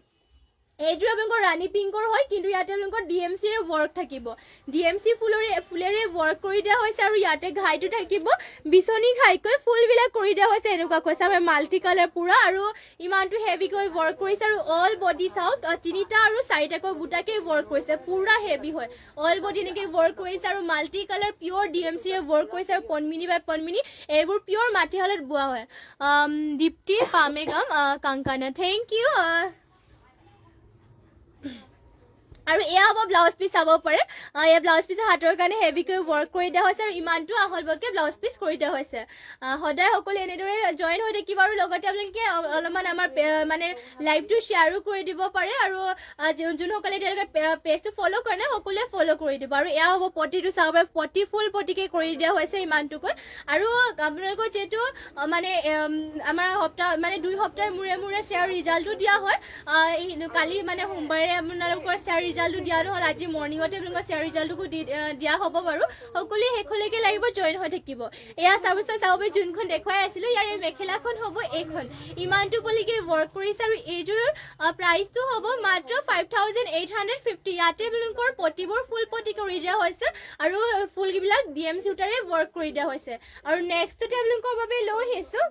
এইযোৰ আপোনালোকৰ ৰাণী পিংকৰ হয় কিন্তু ইয়াতে আপোনালোকৰ ডিএমচিৰে ৱৰ্ক থাকিব ডিএমচি ফুলেৰে ৱৰ্ক কৰি দিয়া হৈছে আৰু ইয়াতে ঘাইটো থাকিব বিচনী ঘাইকৈ ফুলবিলাক কৰি দিয়া হৈছে এনেকুৱাকৈ চাব মাল্টি কালাৰ পুৰা আৰু ইমানটো হেভিকৈ ৱৰ্ক কৰিছে আৰু অল বডি চাওক 3টা আৰু 4টাকৈ বুটাকে ৱৰ্ক কৰিছে পুৰা হেভি হয় অল বডি এনেকৈ ৱৰ্ক কৰিছে আৰু মাল্টি কালাৰ পিয়ৰ ডিএমচিৰে ৱৰ্ক কৰিছে আৰু পনমিনি বাই পনমিনি এইবোৰ পিয়ৰ মাটিশালত বোৱা হয় দীপ্তি পামেগাম কাংকানা থেংক ইউ আৰু এয়া হ'ব ব্লাউজ পিচ চাব পাৰে এয়া ব্লাউজ পিচৰ হাতৰ কাৰণে হেভিকৈ ৱৰ্ক কৰি দিয়া হৈছে আৰু ইমানটো আহলবকে ব্লাউজ পিচ কৰি দিয়া হৈছে সদায় সকলো এনেদৰে জইন হৈ থাকিব আৰু লগতে আপোনালোকে অলপমান আমাৰ মানে লাইভটো শ্বেয়াৰো কৰি দিব পাৰে আৰু যোনসকলে তেওঁলোকে পেজটো ফ'ল' কৰে নাই সকলোৱে ফ'ল' কৰি দিব আৰু এয়া হ'ব পটিটো চাব পাৰে পটি ফুল পটিকে কৰি দিয়া হৈছে ইমানটোকৈ আৰু আপোনালোকৰ যিহেতু মানে আমাৰ সপ্তাহ মানে 2 সপ্তাহৰ মূৰে মূৰে শ্বেয়াৰ ৰিজাল্টটো দিয়া হয় কালি মানে সোমবাৰে আপোনালোকৰ শ্বেয়াৰ ৰিজাল্টটো দিয়া নহ'ল আজি মৰ্ণিঙতে আপোনালোকৰ শ্বেয়াৰ ৰিজাল্টটোকো দিয়া হ'ব বাৰু সকলোৱে শেষলৈকে লাগিব জইন হৈ থাকিব এয়া চাব পাৰে যোনখন দেখুৱাই আছিলোঁ ইয়াৰে মেখেলাখন হ'ব এইখন ইমানটো পলিকে ৱৰ্ক কৰিছে আৰু এইযোৰ প্ৰাইচটো হ'ব মাত্ৰ 5850 ইয়াতে আপোনালোকৰ পটিবোৰ ফুল পটি কৰি দিয়া হৈছে আৰু ফুলবিলাক ডিএমচি সূতাৰে ৱৰ্ক কৰি দিয়া হৈছে আৰু নেক্সটতে আপোনালোকৰ বাবে লৈ আহিছোঁ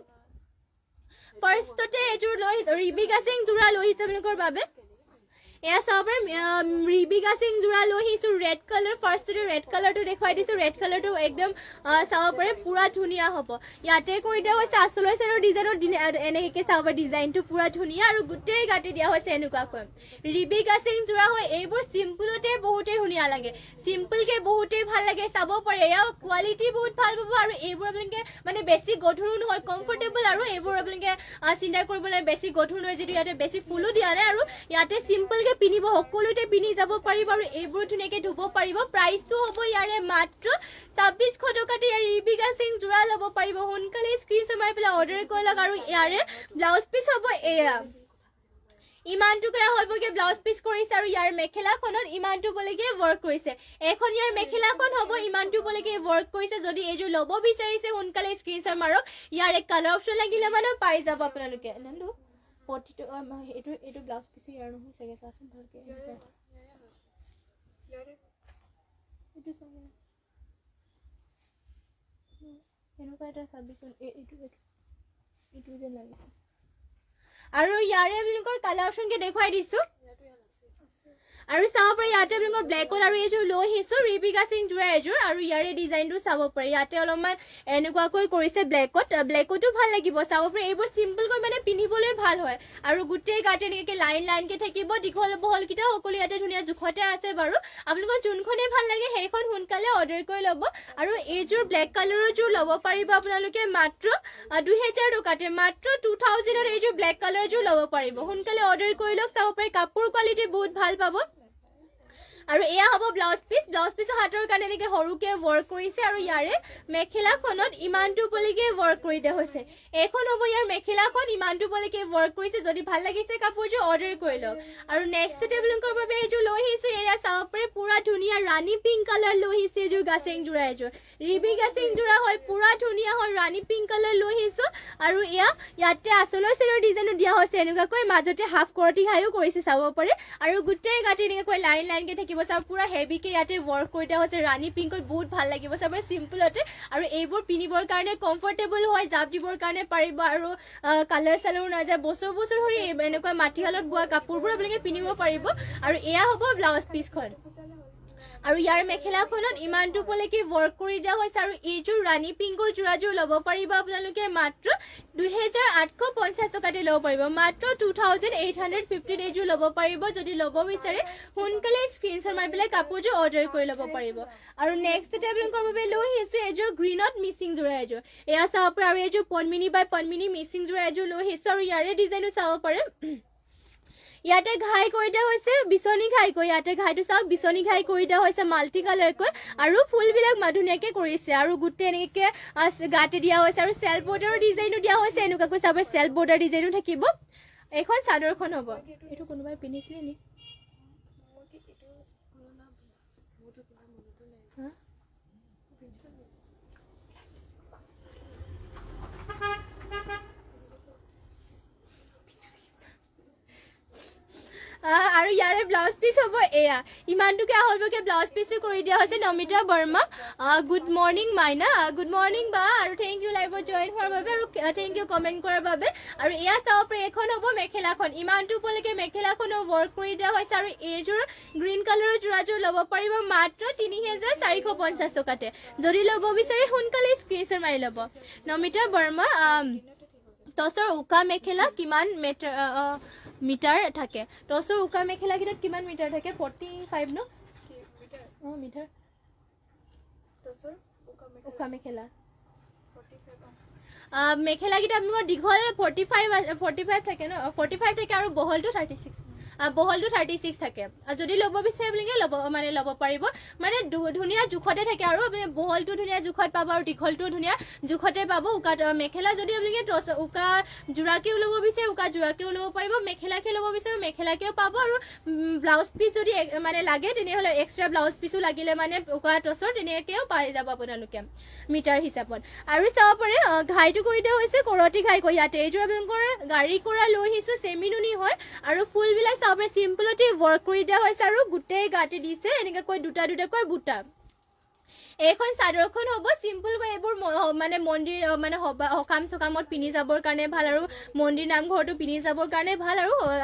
ফাৰ্ষ্টতে এইযোৰ লৈ আহিছোঁ ৰিবিকা সিং যোৰা লৈ আহিছোঁ আপোনালোকৰ বাবে এয়া চাব পাৰে ৰিবিকা সিং যোৰা লৈ আহিছোঁ ৰেড কালাৰ ফাৰ্ষ্টতে ৰেড কালাৰটো দেখুৱাই দিছোঁ ৰেড কালাৰটো একদম চাব পাৰে পুৰা ধুনীয়া হ'ব ইয়াতে কৰি দিয়া হৈছে আচলৰ চাইডৰ ডিজাইনৰ এনেকৈ চাব পাৰে ডিজাইনটো পুৰা ধুনীয়া আৰু গোটেই গাঁঠি দিয়া হৈছে এনেকুৱাকৈ ৰিবিকা সিং যোৰা হয় এইবোৰ চিম্পুলতে বহুতেই ধুনীয়া লাগে চিম্পলকৈ বহুতেই ভাল লাগে চাব পাৰে এয়া কোৱালিটি বহুত ভাল পাব আৰু এইবোৰ আপোনালোকে মানে বেছি গধুৰো নহয় কমফৰ্টেবল আৰু এইবোৰ আপোনালোকে চিন্তা কৰিবলৈ বেছি গধুৰ নহয় যিটো ইয়াতে বেছি ফুলো দিয়া নাই আৰু ইয়াতে চিম্পলকৈ পিন্ধিব সকলোতে পিন্ধি যাব পাৰিব আৰু এইবোৰ ধুনীয়াকৈ ধুব পাৰিব প্ৰাইচটো হ'ব ইয়াৰে মাত্ৰ 2600 টকাতে ইয়াৰ ৰিবিকা সিং যোৰা ল'ব পাৰিব সোনকালে স্ক্ৰীনশ্বট মাৰি পেলাই অৰ্ডাৰ কৰি লওক আৰু ইয়াৰে ব্লাউজ পিচ হ'ব এয়া ইমানটোকৈ হ'বগে ব্লাউজ পিচ কৰিছে আৰু ইয়াৰ মেখেলাখনত ইমানটো বলৈকে ৱৰ্ক কৰিছে এখন ইয়াৰ মেখেলাখন হ'ব ইমানটো বলৈকে ৱৰ্ক কৰিছে যদি এইযোৰ ল'ব বিচাৰিছে সোনকালে স্ক্ৰীনশ্বট মাৰক ইয়াৰে কালাৰ অপশ্যন লাগিলে মানে পাই যাব আপোনালোকে নন্দু পটিটো এইটো ব্লাউজ পিচ ইয়াৰ নহয় চাগে চাচোন ভালকৈ এনেকুৱা এটা চাবিচোন এইটো যেন লাগিছে আৰু ইয়াৰে আপোনালোকৰ কালাৰ অপশ্যনকে দেখুৱাই দিছোঁ আৰু চাব পাৰি ইয়াতে আপোনালোকৰ ব্লেকত আৰু এইযোৰ লৈ আহিছোঁ ৰিবিকা সিং যোৰা এযোৰ আৰু ইয়াৰে ডিজাইনটো চাব পাৰি ইয়াতে অলপমান এনেকুৱাকৈ কৰিছে ব্লেকতো ভাল লাগিব চাব পাৰি এইবোৰ চিম্পলকৈ মানে পিন্ধিবলৈ ভাল হয় আৰু গোটেই গাতে এনেকৈ লাইনকৈ থাকিব দীঘল বহলকেইটা সকলো ইয়াতে ধুনীয়া জোখতে আছে বাৰু আপোনালোকৰ যোনখনেই ভাল লাগে সেইখন সোনকালে অৰ্ডাৰ কৰি ল'ব আৰু এইযোৰ ব্লেক কালাৰৰ যোৰ ল'ব পাৰিব আপোনালোকে মাত্ৰ 2000 টকাতে মাত্ৰ 2000ত এইযোৰ ব্লেক কালাৰৰ যোৰ ল'ব পাৰিব সোনকালে অৰ্ডাৰ কৰি লওক চাব পাৰি কাপোৰ কোৱালিটি বহুত ভাল পাব আৰু এয়া হ'ব ব্লাউজ পিছৰ হাতৰ কাৰণে এনেকৈ সৰুকৈ ৱৰ্ক কৰিছে আৰু ইয়াৰে মেখেলাখনত ইমানটো পলিকে ৱৰ্ক কৰি দিয়া হৈছে এইখন হ'ব ইয়াৰ মেখেলাখন ইমানটো পলিকে ৱৰ্ক কৰিছে যদি ভাল লাগিছে কাপোৰযোৰ অৰ্ডাৰ কৰি লওক আৰু নেক্সট টেবলিংকৰ বাবে এইযোৰ লৈ আহিছোঁ এয়া চাব পাৰি পুৰা ধুনীয়া ৰাণী পিংক কালাৰ লৈ আহিছে এইযোৰ গাছেং যোৰা এযোৰ ৰিবি গাছেং যোৰা হয় পুৰা ধুনীয়া হয় ৰাণী পিংক কালাৰ লৈ আহিছোঁ আৰু ইয়াতে আচলৰ চেলৰ ডিজাইনো দিয়া হৈছে এনেকুৱাকৈ মাজতে হাফ কৰতি ঘাইও কৰিছে চাব পাৰে আৰু গোটেই গাতে এনেকুৱাকৈ লাইনকৈ থাকিব চাব পুৰা হেভিকে ইয়াতে ৱৰ্ক কৰি দিয়া হৈছে ৰাণী পিংকত বহুত ভাল লাগিব চাব চিম্পলতে আৰু এইবোৰ পিন্ধিবৰ কাৰণে কমফৰ্টেবল হয় জাপ দিবৰ কাৰণে পাৰিব আৰু কালাৰ চালাৰো নাযায় বছৰ ধৰি এনেকুৱা মাটিশালত বোৱা কাপোৰবোৰ আপোনালোকে পিন্ধিব পাৰিব আৰু এয়া হ'ব ব্লাউজ পিচখন আৰু ইয়াৰ মেখেলাখনত ইমানটো পলৈকে ৱৰ্ক কৰি দিয়া হৈছে আৰু এইযোৰ ৰাণী পিংকৰ যোৰাযোৰ ল'ব পাৰিব আপোনালোকে মাত্ৰ 2850 টকাতে ল'ব পাৰিব মাত্ৰ 2815 এইযোৰ ল'ব পাৰিব যদি ল'ব বিচাৰে সোনকালে স্ক্ৰীনশ্বট মাৰি পেলাই কাপোৰযোৰ অৰ্ডাৰ কৰি ল'ব পাৰিব আৰু নেক্সট টেবলিংকৰ বাবে লৈ আহিছোঁ এইযোৰ গ্ৰীণত মিচিং যোৰা এযোৰ এয়া চাব পাৰে আৰু এইযোৰ পদ্মিনী বাই পদ্মিনী মিচিং যোৰা এযোৰ লৈ আহিছোঁ আৰু ইয়াৰে ডিজাইনো চাব পাৰে ইয়াতে ঘাই কৰি দিয়া হৈছে বিচনী ঘাইকৈ ইয়াতে ঘাইটো চাওক বিচনী ঘাই কৰি দিয়া হৈছে মাল্টি কালাৰকৈ আৰু ফুলবিলাক ধুনীয়াকৈ কৰিছে আৰু গোটেই এনেকৈ গাতে দিয়া হৈছে আৰু চেল্ফ বৰ্ডাৰৰ ডিজাইনো দিয়া হৈছে এনেকুৱাকৈ চাব চেল্ফ বৰ্ডাৰ ডিজাইনো থাকিব এইখন চাদৰখন হ'ব এইটো কোনোবাই পিন্ধিছিলে নি আৰু ইয়াৰে ব্লাউজ পিচ হ'ব এয়া ইমানটোকে আহলবকে ব্লাউজ পিচো কৰি দিয়া হৈছে নমিতা বৰ্মা গুড মৰ্ণিং মাইনা গুড মৰ্ণিং বা আৰু থেংক ইউ লাইভত জইন হোৱাৰ বাবে আৰু থেংক ইউ কমেণ্ট কৰাৰ বাবে আৰু এয়া চাব পাৰি এখন হ'ব মেখেলাখন ইমানটো উপলৈকে মেখেলাখনো ৱৰ্ক কৰি দিয়া হৈছে আৰু এইযোৰ গ্ৰীণ কালাৰৰ যোৰাযোৰ ল'ব পাৰিব মাত্ৰ 3450 টকাতে যদি ল'ব বিচাৰে সোনকালে স্ক্ৰীনশ্বট মাৰি ল'ব নমিতা বৰ্মা টচৰ উকা মেখেলা কিমান মিটাৰ থাকে টচৰ উকা মেখেলাকেইটাত কিমান মিটাৰ থাকে 45 ন মিটাৰ টচৰ উকা মেখেলা মেখেলাকেইটা আপোনালোকৰ দীঘল 45 থাকে ন 45 থাকে আৰু বহলটো 36 থাকে যদি ল'ব বিচাৰে আপোনালোকে ল'ব পাৰিব মানে ধুনীয়া জোখতে থাকে আৰু আপুনি বহলটো ধুনীয়া জোখত পাব আৰু দীঘলটো ধুনীয়া জোখতে পাব উকা মেখেলা যদি আপোনালোকে উকা যোৰাকেও ল'ব বিচাৰে উকা যোৰাকেও ল'ব পাৰিব মেখেলাকে ল'ব বিচাৰে মেখেলাকেও পাব আৰু ব্লাউজ পিচ যদি মানে লাগে তেনেহ'লে এক্সট্ৰা ব্লাউজ পিচো লাগিলে মানে উকা টচৰ তেনেকৈও পাই যাব আপোনালোকে মিটাৰ হিচাপত আৰু চাব পাৰে ঘাইটো কৰি দিয়া হৈছে কৰতি ঘাই কৈ ইয়াতে এইযোৰ আপোনালোকৰ গাড়ী কৰা লৈ আহিছোঁ চেমি নুনি হয় আৰু ফুলবিলাক চাব পাৰে চিম্পলতে ৱৰ্ক কৰি দিয়া হৈছে আৰু গোটেই গাতে দিছে এনেকৈ দুটাকৈ বুটা এইখন চাদৰখন হ'ব চিম্পলকৈ এইবোৰ মানে মন্দিৰ মানে সকাম চকামত পিন্ধি যাবৰ কাৰণে ভাল আৰু মন্দিৰ নামঘৰতো পিন্ধি যাবৰ কাৰণে ভাল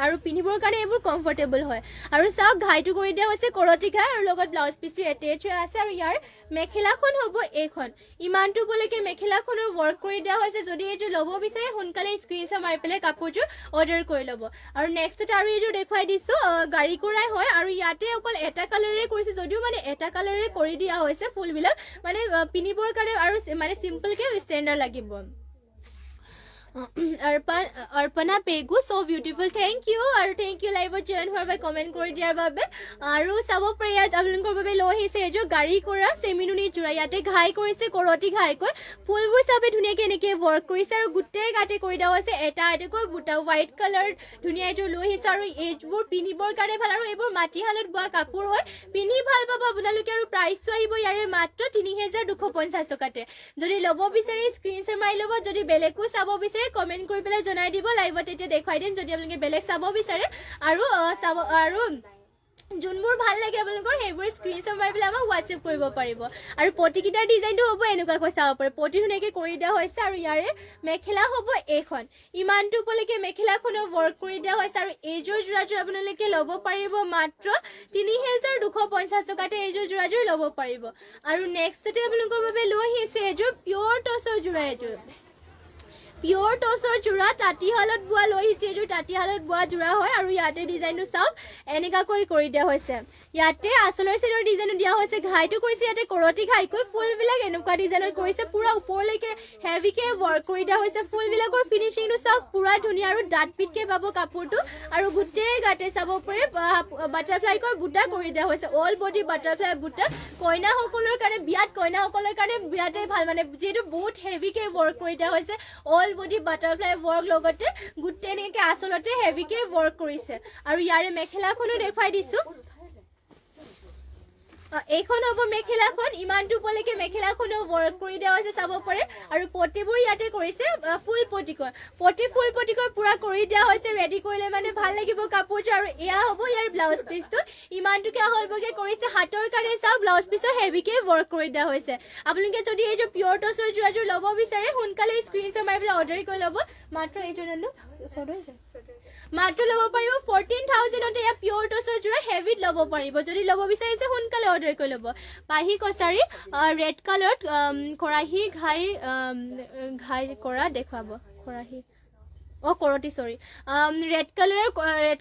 আৰু পিন্ধিবৰ কাৰণে এইবোৰ কমফৰ্টেবল হয় আৰু চাওক ঘাইটো কৰি দিয়া হৈছে কৰতি ঘাই আৰু লগত ব্লাউজ পিচটো এটেচ হৈ আছে আৰু ইয়াৰ মেখেলাখন হ'ব এইখন ইমানটো পলৈকে মেখেলাখনো ৱৰ্ক কৰি দিয়া হৈছে যদি এইযোৰ ল'ব বিচাৰে সোনকালে স্ক্ৰীনশ্বট মাৰি পেলাই কাপোৰযোৰ অৰ্ডাৰ কৰি ল'ব আৰু নেক্সট আৰু এইযোৰ দেখুৱাই দিছোঁ গাড়ী কৰাই হয় আৰু ইয়াতে অকল এটা কালাৰে কৰিছে যদিও মানে এটা কালাৰে কৰি দিয়া হৈছে ফুলবিলাক মানে পিন্ধিবৰ কাৰণে আৰু মানে চিম্পলকে ষ্টেণ্ডাৰ্ড লাগিব Arpana Pegu so beautiful thank you আৰু থেংক ইউ লাইভত জইন হোৱাৰ বাবে কমেণ্ট কৰি দিয়াৰ বাবে আৰু চাব পাৰি ইয়াত আপোনালোকৰ বাবে লৈ আহিছে এইযোৰ গাড়ী কৰা চেমিনুনি যোৰা ইয়াতে ঘাই কৰিছে কৰতি ঘাইকৈ ফুলবোৰ চাবে ধুনীয়াকৈ এনেকৈ ৱৰ্ক কৰিছে আৰু গোটেই গাতে কৰি দিয়া হৈছে এটা এটাকৈ বুটা হোৱাইট কালাৰ ধুনীয়া এইযোৰ লৈ আহিছে আৰু এইবোৰ পিন্ধিবৰ কাৰণে ভাল আৰু এইবোৰ মাটিশালত বোৱা কাপোৰ হয় পিন্ধি ভাল পাব আপোনালোকে আৰু প্ৰাইচটো আহিব ইয়াৰে মাত্ৰ 3250 টকাতে যদি ল'ব বিচাৰে স্ক্ৰীনশ্বট মাৰি ল'ব যদি বেলেগো চাব বিচাৰে কমেণ্ট কৰি পেলাই জনাই দিব লাইভত এতিয়া দেখুৱাই দিম যদি আপোনালোকে বেলেগ চাব বিচাৰে আৰু যোনবোৰ ভাল লাগে আপোনালোকৰ সেইবোৰ স্ক্ৰীনশ্বট মাৰি পেলাই আমাক হোৱাটছএপ কৰিব পাৰিব আৰু পটিকেইটাৰ ডিজাইনটো হ'ব এনেকুৱাকৈ চাব পাৰে পটি ধুনীয়াকৈ কৰি দিয়া হৈছে আৰু ইয়াৰে মেখেলা হ'ব এইখন ইমানটো উপলৈকে মেখেলাখনো ৱৰ্ক কৰি দিয়া হৈছে আৰু এইযোৰ যোৰাযোৰ আপোনালোকে ল'ব পাৰিব মাত্ৰ ৩,২৫০ টকাতে এইযোৰ যোৰাযোৰ ল'ব পাৰিব আৰু নেক্সটতে আপোনালোকৰ বাবে লৈ আহিছোঁ এইযোৰ পিয়ৰ টচৰ যোৰা এইযোৰ পিয়ৰ টচৰ যোৰা তাঁতীশালত বোৱা লৈ আহিছে এইযোৰ তাঁতীশালত বোৱা যোৰা হয় আৰু ইয়াতে ডিজাইনটো চাওক এনেকুৱাকৈ কৰি দিয়া হৈছে ইয়াতে আচলৰ চাইডৰ ডিজাইনো দিয়া হৈছে ঘাইটো কৰিছে ইয়াতে কৰতি ঘাইকৈ ফুলবিলাক এনেকুৱা ডিজাইনত কৰিছে পুৰা ওপৰলৈকে হেভিকে ৱৰ্ক কৰি দিয়া হৈছে ফুলবিলাকৰ ফিনিচিংটো চাওক পুৰা ধুনীয়া আৰু ডাঠ পিঠকে পাব কাপোৰটো আৰু গোটেই গাতে চাব পাৰে বাটাৰফ্লাইকৈ বুটা কৰি দিয়া হৈছে অল বডি বাটাৰফ্লাই বুটা কইনাসকলৰ কাৰণে বিয়াত কইনাসকলৰ কাৰণে বিৰাটেই ভাল মানে যিহেতু বহুত হেভিকে ৱৰ্ক কৰি দিয়া হৈছে অল বডি বাটাৰফ্লাই ৱৰ্ক লগতে গোটেই এনেকৈ আচলতে হেভিকে ৱৰ্ক কৰিছে আৰু ইয়াৰে মেখেলাখনো দেখুৱাই দিছোঁ এইখন হ'ব মেখেলাখন ইমানটো উপলৈকে মেখেলাখনো ৱৰ্ক কৰি দিয়া হৈছে চাব পাৰে আৰু পটিবোৰ ইয়াতে কৰিছে ফুল পটিকৈ ফুল পটিকৈ পুৰা কৰি দিয়া হৈছে ৰেডি কৰিলে মানে ভাল লাগিব কাপোৰটো আৰু এয়া হ'ব ইয়াৰ ব্লাউজ পিচটো ইমানটোকে আহলবগে কৰিছে হাতৰ কাৰণে চাওক ব্লাউজ পিচৰ হেভিকে ৱৰ্ক কৰি দিয়া হৈছে আপোনালোকে যদি এইযোৰ পিয়ৰ টচৰ যোৰাযোৰ ল'ব বিচাৰে সোনকালে স্ক্ৰীনশ্বট মাৰি পেলাই অৰ্ডাৰ কৰি ল'ব মাত্ৰ এইযোৰ মাত্ৰ ল'ব পাৰিব 14,000তে এয়া পিয়ৰ টচৰ যোৰা হেভিত ল'ব পাৰিব যদি ল'ব বিচাৰিছে সোনকালে অৰ্ডাৰ কৰি ল'ব পাহি কছাৰী ৰেড কালাৰত খৰাহী ঘাই কৰা দেখুৱাব খৰাহী কৰতি চৰি ৰেড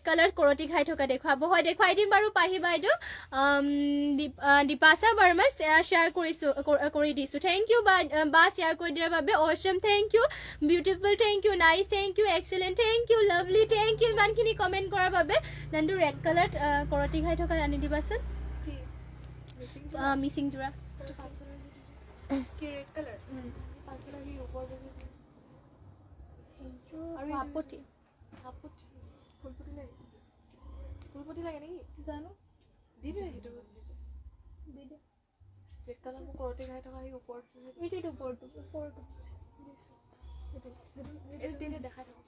কালাৰত কৰতি ঘাই থকা দেখুৱাব হয় দেখুৱাই দিম বাৰু পাহি বাইদেউ দীপাশা বাৰ্মা শ্বেয়াৰ কৰি দিছোঁ থেংক ইউ বা শ্বেয়াৰ কৰি দিয়াৰ বাবে awesome thank you beautiful thank you nice thank you excellent thank you lovely thank you ইমানখিনি কমেণ্ট কৰাৰ বাবে নানটো ৰেড কালাৰত কৰতি ঘাই থকা আনি দিবাচোন মিচিং যোৰা আৰু হাপতি ফুলপতি লাগে নেকি জানো দি দে সেইটো দি দে ৰেড কালাৰ মোক কৰতে ঘাই থকা সেই ওপৰটো এইটো ওপৰটো এইটো দেখাই থাকক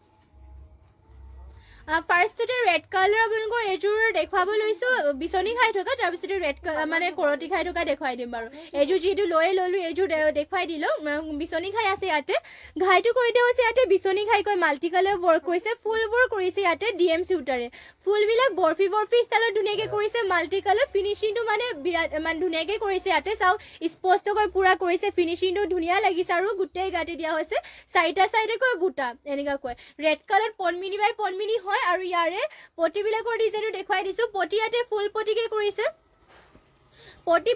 ফাৰ্ষ্টতে ৰেড কালাৰ আপোনালোকৰ এইযোৰ দেখুৱাব লৈছোঁ বিচনী খাই থকা তাৰপিছতে ৰেড মানে কৰতি খাই থকা দেখুৱাই দিম বাৰু এইযোৰ যিটো লৈয়ে ল'লোঁ এইযোৰ দেখুৱাই দিলোঁ বিচনী খাই আছে ইয়াতে ঘাইটো কৰি দিয়া হৈছে ইয়াতে বিচনী খাইকৈ মাল্টি কালাৰ ৱৰ্ক কৰিছে ফুলবোৰ কৰিছে ইয়াতে DMC সূতাৰে ফুলবিলাক বৰফি ষ্টাইলত ধুনীয়াকৈ কৰিছে মাল্টি কালাৰ ফিনিচিংটো মানে বিৰাট মানে ধুনীয়াকৈ কৰিছে ইয়াতে চাওক স্পষ্টকৈ পুৰা কৰিছে ফিনিচিংটো ধুনীয়া লাগিছে আৰু গোটেই গাঁঠি দিয়া হৈছে চাৰিটা চাইডেকৈ বুটা এনেকুৱাকৈ ৰেড কালাৰ পনমিনি বাই পনমিনি হয় আৰু ইয়াৰে পটিবিলাকৰ ডিজাইনটো দেখুৱাই দিছোঁ পটি ইয়াতে ফুল পটিকে কৰিছে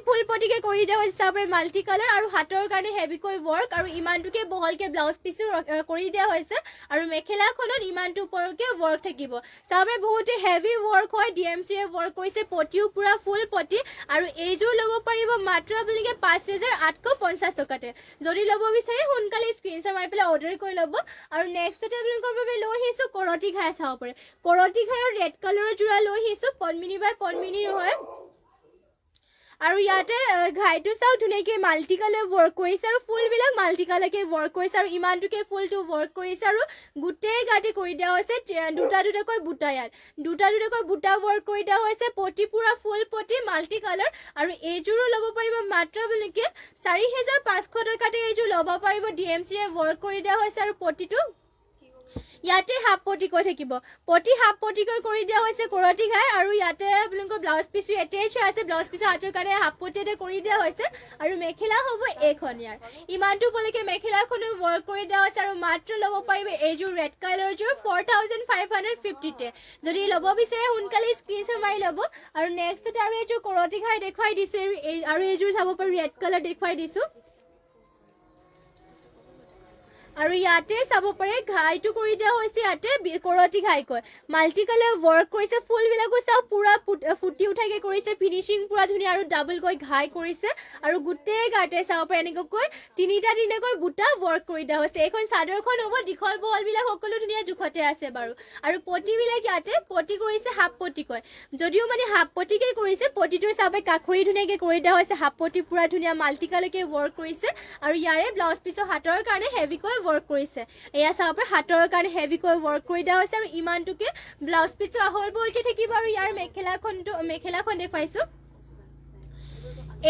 ফুল পটিকে কৰি দিয়া হৈছে চাব পাৰে মাল্টি কালাৰ আৰু হাতৰ কাৰণে হেভিকৈ ৱৰ্ক আৰু ইমানটোকে বহলকৈ ব্লাউজ পিচো কৰি দিয়া হৈছে আৰু মেখেলাখনত ইমানটো ওপৰকৈ ৱৰ্ক থাকিব চাব পাৰে বহুতে হেভি ৱৰ্ক হয় DMCয়ে ৱৰ্ক কৰিছে পটিও পুৰা ফুল পটি আৰু এইযোৰ ল'ব পাৰিব মাত্ৰ আপোনালোকে 5,850 টকাতে যদি ল'ব বিচাৰে সোনকালে স্ক্ৰীনশ্বট মাৰি পেলাই অৰ্ডাৰ কৰি ল'ব আৰু নেক্সটতে আপোনালোকৰ বাবে লৈ আহিছোঁ কৰতি ঘাই চাব পাৰে কৰতি ঘাইৰ ৰেড কালাৰৰ যোৰা লৈ আহিছোঁ পনমিনি বাই পনমিনিৰ হয় আৰু ইয়াতে ঘাইটো চাওক ধুনীয়াকৈ মাল্টি কালাৰ ৱৰ্ক কৰিছে আৰু ফুলবিলাক মাল্টি কালাৰকৈ ৱৰ্ক কৰিছে আৰু ইমানটোকে ফুলটো ৱৰ্ক কৰিছে আৰু গোটেই গাঁঠি কৰি দিয়া হৈছে দুটাকৈ বুটা ইয়াত দুটাকৈ বুটা ৱৰ্ক কৰি দিয়া হৈছে পটি পুৰা ফুল পটি মাল্টি কালাৰ আৰু এইযোৰো ল'ব পাৰিব মাত্ৰ আপোনালোকে 4,500 টকাতে এইযোৰ ল'ব পাৰিব DMCয়ে ৱৰ্ক কৰি দিয়া হৈছে আৰু পটিটো ইয়াতে হাফ পটিকৈ থাকিব পটি হাফ পটিকৈ কৰি দিয়া হৈছে কৰতি ঘাই আৰু ইয়াতে আপোনালোকৰ ব্লাউজ পিচো এটেচ হৈ আছে ব্লাউজ পিচৰ হাতৰ কাৰণে হাফ পটিতে কৰি দিয়া হৈছে আৰু মেখেলা হ'ব এইখন ইয়াৰ ইমানটো উপলৈকে মেখেলাখনো ৱৰ্ক কৰি দিয়া হৈছে আৰু মাত্ৰ ল'ব পাৰিব এইযোৰ ৰেড কালাৰযোৰ 4,550তে যদি ল'ব বিচাৰে সোনকালে স্ক্ৰীনশ্বট মাৰি ল'ব আৰু নেক্সটতে আৰু এইযোৰ কৰতি ঘাই দেখুৱাই দিছোঁ আৰু এইযোৰ চাব পাৰি ৰেড কালাৰ দেখুৱাই দিছোঁ আৰু ইয়াতে চাব পাৰে ঘাইটো কৰি দিয়া হৈছে ইয়াতে কৰতি ঘাইকৈ মাল্টি কালাৰ ৱৰ্ক কৰিছে ফুলবিলাকো চাওক পুৰা ফুটি উঠাকৈ কৰিছে ফিনিচিং পুৰা ধুনীয়া আৰু ডাবলকৈ ঘাই কৰিছে আৰু গোটেই গাতে চাব পাৰে এনেকৈ তিনিটাকৈ বুটা ৱৰ্ক কৰি দিয়া হৈছে এইখন চাদৰখন হ'ব দীঘল বহলবিলাক সকলো ধুনীয়া জোখতে আছে বাৰু আৰু পটিবিলাক ইয়াতে পটি কৰিছে হাফ পটিকৈ যদিও মানে হাফ পটিকৈ কৰিছে পটিটোৰ চাবে কাখৰি ধুনীয়াকৈ কৰি দিয়া হৈছে হাফ পটি পুৰা ধুনীয়া মাল্টি কালাৰকৈ ৱৰ্ক কৰিছে আৰু ইয়াৰে ব্লাউজ পিচৰ হাতৰ কাৰণে হেভিকৈ ৱৰ্ক কৰিছে এয়া চাব পাৰে হাতৰ কাৰণে হেভিকৈ ৱৰ্ক কৰি দিয়া হৈছে আৰু ইমানটোকে ব্লাউজ পিচটো আহল বহলকৈ থাকিব আৰু ইয়াৰ মেখেলাখন দেখুৱাইছোঁ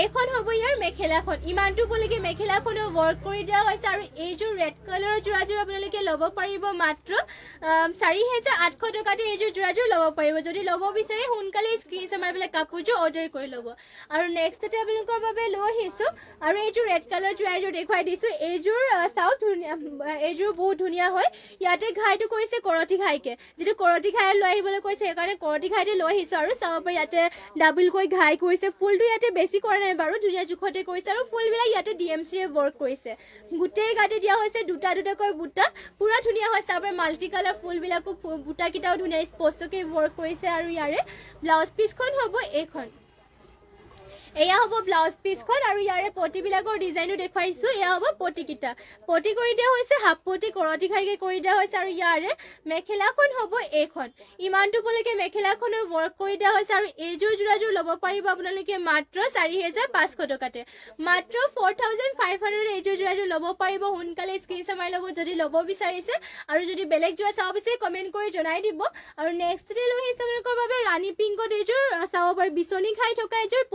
এইখন হ'ব ইয়াৰ মেখেলাখন ইমানটো বলৈকে মেখেলাখনো ৱৰ্ক কৰি দিয়া হৈছে আৰু এইযোৰ ৰেড কালাৰৰ যোৰাযোৰ আপোনালোকে ল'ব পাৰিব মাত্ৰ 4,800 টকাতে এইযোৰ যোৰাযোৰ ল'ব পাৰিব যদি ল'ব বিচাৰে সোনকালে স্ক্ৰীনশ্বট মাৰি পেলাই কাপোৰযোৰ অৰ্ডাৰ কৰি ল'ব আৰু নেক্সটতে আপোনালোকৰ বাবে লৈ আহিছোঁ আৰু এইযোৰ ৰেড কালাৰ যোৰাযোৰ দেখুৱাই দিছোঁ এইযোৰ চাওক ধুনীয়া এইযোৰ বহুত ধুনীয়া হয় ইয়াতে ঘাইটো কৰিছে কৰতি ঘাইকে যিটো কৰতি ঘাই লৈ আহিবলৈ কৈছে সেইকাৰণে কৰতি ঘাইতে লৈ আহিছোঁ আৰু চাব পাৰি ইয়াতে ডাবলকৈ ঘাই কৰিছে ফুলটো ইয়াতে বেছি কৰা নাই বাৰু ধুনীয়া জোখতে কৰিছে আৰু ফুলবিলাক ইয়াতে DMCয়ে ৱৰ্ক কৰিছে গোটেই গাতে দিয়া হৈছে দুটাকৈ বুটা পুৰা ধুনীয়া হয় চাব পাৰি মাল্টি কালাৰ ফুলবিলাকো বুটাকেইটাও ধুনীয়া স্পষ্টকৈ ৱৰ্ক কৰিছে আৰু ইয়াৰে ব্লাউজ পিচখন হ'ব এইখন এয়া হ'ব ব্লাউজ পিচখন আৰু ইয়াৰে পটিবিলাকৰ ডিজাইনো দেখুৱাইছোঁ এয়া হ'ব পটিকেইটা পটি কৰি দিয়া হৈছে হাফ পটি কৰতি ঘাইকে কৰি দিয়া হৈছে আৰু ইয়াৰে মেখেলাখন হ'ব এইখন ইমানটো বলৈকে মেখেলাখনো ৱৰ্ক কৰি দিয়া হৈছে আৰু এইযোৰ যোৰাযোৰ ল'ব পাৰিব আপোনালোকে মাত্ৰ 4,500 টকাতে মাত্ৰ 4,500 এইযোৰ যোৰাযোৰ ল'ব পাৰিব সোনকালে স্ক্ৰীনশ্বট মাৰি ল'ব যদি ল'ব বিচাৰিছে আৰু যদি বেলেগ যোৰা চাব বিচাৰে কমেণ্ট কৰি জনাই দিব আৰু নেক্সটতে লৈ আহিছে আপোনালোকৰ বাবে ৰাণী পিংকত এইযোৰ চাব পাৰি বিচনী খাই থকা এইযোৰ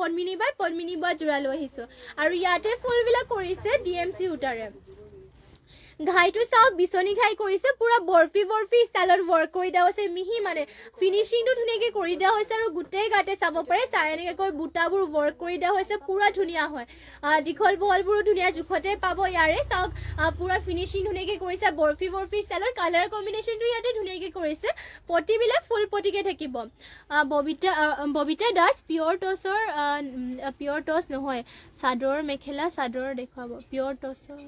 পদ্মিনী বা যোৰা লৈ আহিছোঁ আৰু ইয়াতে ফুলবিলাক কৰিছে DMC সূতাৰে ঘাইটো চাওক বিচনী ঘাই কৰিছে পুৰা বৰফি ষ্টাইলত ৱৰ্ক কৰি দিয়া হৈছে মিহি মানে ফিনিচিংটো ধুনীয়াকৈ কৰি দিয়া হৈছে আৰু গোটেই গাতে চাব পাৰে এনেকৈ বুটাবোৰ ৱৰ্ক কৰি দিয়া হৈছে পুৰা ধুনীয়া হয় দীঘল বহলবোৰো ধুনীয়া জোখতে পাব ইয়াৰে চাওক পুৰা ফিনিচিং ধুনীয়াকৈ কৰিছে বৰফি ষ্টাইলৰ কালাৰ কম্বিনেশ্যনটো ইয়াতে ধুনীয়াকৈ কৰিছে পটিবিলাক ফুল পটিকে থাকিব ববিতা দাস পিয়ৰ টচ নহয় চাদৰ মেখেলা চাদৰ দেখুৱাব পিয়ৰ টচৰ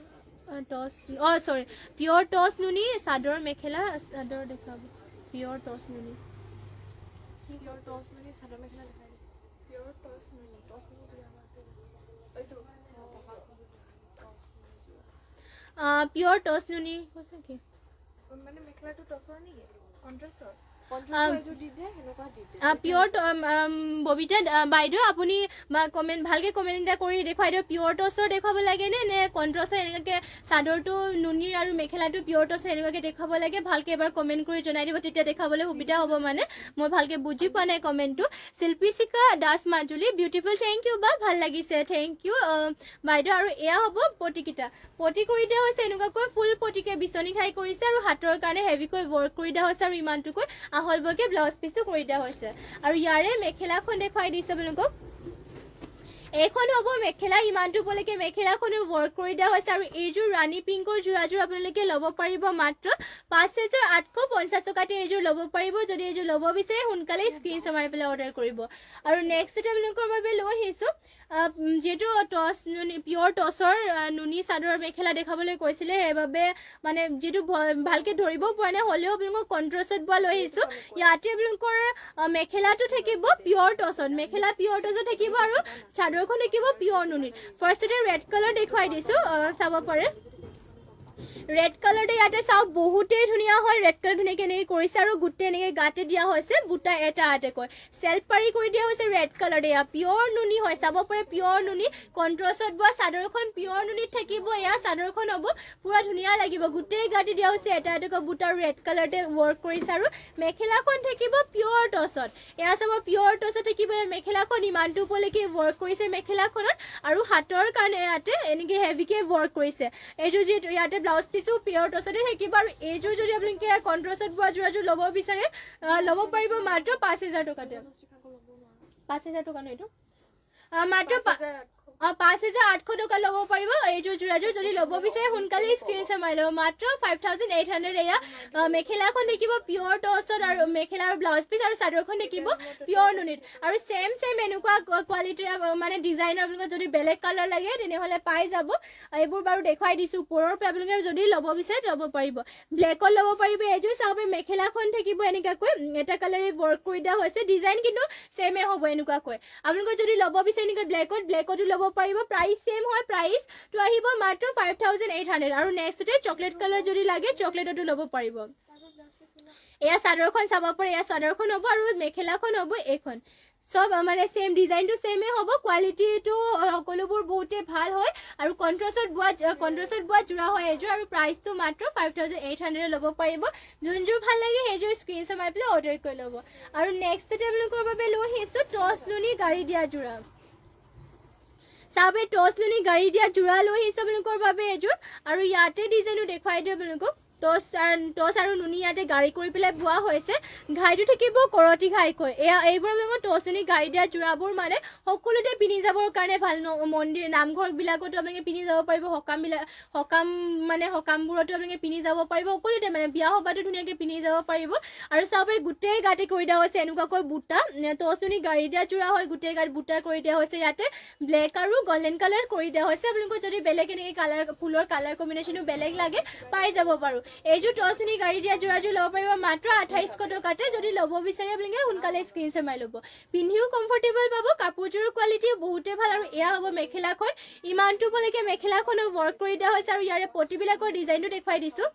পিয়ৰ টচ নুনি চাদৰ মেখেলা চাদৰ দেখাব পিয়ৰ টচ নুনি চাদৰ মেখেলা দেখাই পিয়ৰ টচ নুনি পিয়ৰ টচ নুনি কৈছে কি মানে মেখেলাটো টচৰ নেকি কন্ট্ৰাষ্টৰ পিয়ৰ ববিতা বাইদেউ আপুনি ভালকৈ কমেণ্ট এটা কৰি দেখুৱাই দিয়ক পিয়ৰ টচৰ দেখুৱাব লাগে নে কণ্ট্ৰাষ্টৰ এনেকুৱাকৈ চাদৰটো নুনিৰ আৰু মেখেলাটো পিয়ৰ টচৰ এনেকুৱাকৈ দেখুৱাব লাগে ভালকৈ এবাৰ কমেণ্ট কৰি জনাই দিব তেতিয়া দেখাবলৈ সুবিধা হ'ব মানে মই ভালকৈ বুজি পোৱা নাই কমেণ্টটো Shilpishikha Das Majuli beautiful thank you বা ভাল লাগিছে থেংক ইউ বাইদেউ আৰু এয়া হ'ব পটিকেইটা পটি কৰি দিয়া হৈছে এনেকুৱাকৈ ফুল পটিকে বিচনী খাই কৰিছে আৰু হাতৰ কাৰণে হেভিকৈ ৱৰ্ক কৰি দিয়া হৈছে আৰু ইমানটোকৈ আহল বহলকৈ ব্লাউজ পিচটো কৰি দিয়া হৈছে আৰু ইয়াৰে মেখেলাখন দেখুৱাই দিছে আপোনালোকক এইখন হ'ব মেখেলা ইমানটো বলৈকে মেখেলাখনো ৱৰ্ক কৰি দিয়া হৈছে আৰু এইযোৰ ৰাণী পিংকৰ যোৰাযোৰ আপোনালোকে ল'ব পাৰিব মাত্ৰ 5,850 টকাতে এইযোৰ ল'ব পাৰিব যদি এইযোৰ ল'ব বিচাৰে সোনকালে স্ক্ৰীনশ্বট মাৰি পেলাই অৰ্ডাৰ কৰিব আৰু নেক্সটতে আপোনালোকৰ বাবে লৈ আহিছোঁ যেহেতু টচ নুনি পিয়ৰ টচৰ নুনি চাদৰ মেখেলা দেখাবলৈ কৈছিলে সেইবাবে মানে যিটো ভালকৈ ধৰিব পৰা নাই হ'লেও আপোনালোকক কণ্ট্ৰাষ্টত বোৱা লৈ আহিছোঁ ইয়াতে আপোনালোকৰ মেখেলাটো থাকিব পিয়ৰ টচত মেখেলা পিয়ৰ টচত থাকিব আৰু চাদৰখন থাকিব পিয়ৰ নুনিত ফাৰ্ষ্টতে ৰেড কালাৰ দেখুৱাই দিছোঁ চাব পাৰে ৰেড কালাৰতে ইয়াতে চাওক বহুতেই ধুনীয়া হয় ৰেড কালাৰ ধুনীয়াকৈ এনেকৈ কৰিছে আৰু গোটেই এনেকৈ গাতে দিয়া হৈছে বুটা এটা আটাকৈ চেল্ফ পাৰি কৰি দিয়া হৈছে ৰেড কালাৰতে এয়া পিয়ৰ নুনি হয় চাব পাৰে পিয়ৰ নুনি কণ্ট্ৰাষ্টত বোৱা চাদৰখন পিয়ৰ নুনিত থাকিব এয়া চাদৰখন হ'ব পুৰা ধুনীয়া লাগিব গোটেই গাতে দিয়া হৈছে এটা এটাকৈ বুটা ৰেড কালাৰতে ৱৰ্ক কৰিছে আৰু মেখেলাখন থাকিব পিয়ৰ টচত এয়া চাব পিয়ৰ টচত থাকিব মেখেলাখন ইমানটো ওপৰলৈকে ৱৰ্ক কৰিছে মেখেলাখনত আৰু হাতৰ কাৰণে ইয়াতে এনেকৈ হেভিকৈ ৱৰ্ক কৰিছে এইযোৰ যিহেতু ইয়াতে ব্লাউজ পিচো পিয়ৰ টচতে থাকিব আৰু এইযোৰ যদি আপোনালোকে কণ্ট্ৰাষ্টত বোৱা যোৰাযোৰ ল'ব বিচাৰে ল'ব পাৰিব মাত্ৰ 5,000 টকাতে 5,000 টকা ন এইটো মাত্ৰ 5,800 টকা ল'ব পাৰিব এইযোৰ যোৰাযোৰ যদি ল'ব বিচাৰে সোনকালে স্ক্ৰীনশ্বট মাৰি ল'ব মাত্ৰ 5,800 এয়া মেখেলাখন দেখিব পিয়ৰ টচত আৰু মেখেলা আৰু ব্লাউজ পিচ আৰু চাদৰখন দেখিব পিয়ৰ নুনিত আৰু ছেম এনেকুৱা কোৱালিটিৰ মানে ডিজাইনৰ আপোনালোকে যদি বেলেগ কালাৰ লাগে তেনেহ'লে পাই যাব এইবোৰ বাৰু দেখুৱাই দিছোঁ ওপৰৰ পৰা আপোনালোকে যদি ল'ব বিচাৰে ল'ব পাৰিব ব্লেকত ল'ব পাৰিব এইযোৰ চাব পাৰি মেখেলাখন থাকিব এনেকুৱাকৈ এটা কালাৰে ৱৰ্ক কৰি দিয়া হৈছে ডিজাইন কিন্তু ছেমে হ'ব এনেকুৱাকৈ আপোনালোকে যদি ল'ব বিচাৰে এনেকৈ ব্লেকতো ল'ব পাৰিব প্ৰাইচ সেম হয় প্ৰাইচটো আহিব মাত্ৰ 5,800 আৰু নেক্সটতে চকলেট কালাৰ যদি লাগে চকলেটতো ল'ব পাৰিব এয়া চাদৰখন চাব পাৰে এয়া চাদৰখন হ'ব আৰু মেখেলাখন হ'ব এইখন সব মানে সেম ডিজাইনটো সেমে হ'ব কোৱালিটিটো সকলোবোৰ বহুতে ভাল হয় আৰু কন্ট্ৰাষ্টত বোৱা জোৰা হয় এযোৰ আৰু প্ৰাইচটো মাত্ৰ 5800 ল'ব পাৰিব যোনযোৰ ভাল লাগে সেইযোৰ স্ক্ৰীনশ্বট মাৰি পেলাই অৰ্ডাৰ কৰি ল'ব আৰু নেক্সট আপোনালোকৰ বাবে লৈ আহিছোঁ টচ নুনি গাড়ী দিয়া জোৰা চাবে টচ নুনি গাড়ী দিয়া জোৰা লৈ আহিছোঁ আপোনালোকৰ বাবে এযোৰ আৰু ইয়াতে ডিজাইনো দেখুৱাই দিওঁ আপোনালোকক টচ আৰু নুনি ইয়াতে গাড়ী কৰি পেলাই বোৱা হৈছে ঘাইটো থাকিব কৰতি ঘাইকৈ এইবোৰ আপোনালোকৰ টচ নুনি গাড়ী দিয়া জোৰাবোৰ মানে সকলোতে পিন্ধি যাবৰ কাৰণে ভাল মন্দিৰ নামঘৰবিলাকতো আপোনালোকে পিন্ধি যাব পাৰিব সকামবোৰতো আপোনালোকে পিন্ধি যাব পাৰিব সকলোতে মানে বিয়া সভাতো ধুনীয়াকৈ পিন্ধি যাব পাৰিব আৰু চাবে গোটেই গাতে কৰি দিয়া হৈছে এনেকুৱাকৈ বুটা টচ নুনি গাড়ী দিয়া জোৰা হয় গোটেই গাত বুটা কৰি দিয়া হৈছে ইয়াতে ব্লেক আৰু গোল্ডেন কালাৰ কৰি দিয়া হৈছে আপোনালোকৰ যদি বেলেগ এনেকৈ কালাৰ ফুলৰ কালাৰ কম্বিনেশ্যনো বেলেগ লাগে পাই যাব পাৰোঁ এইযোৰ টচ নুনি গাড়ী দিয়া জোৰাযোৰ ল'ব পাৰিব মাত্ৰ 2800 টকাতে যদি ল'ব বিচাৰে আপোনালোকে সোনকালে স্ক্ৰীনশ্বট মাৰি ল'ব পিন্ধিও কমফৰ্টেবল পাব কাপোৰযোৰৰ কোৱালিটিও বহুতে ভাল আৰু এয়া হ'ব মেখেলাখন ইমানটো বলৈকে মেখেলাখনো ৱৰ্ক কৰি দিয়া হৈছে আৰু ইয়াৰে পটিবিলাকৰ ডিজাইনটো দেখুৱাই দিছোঁ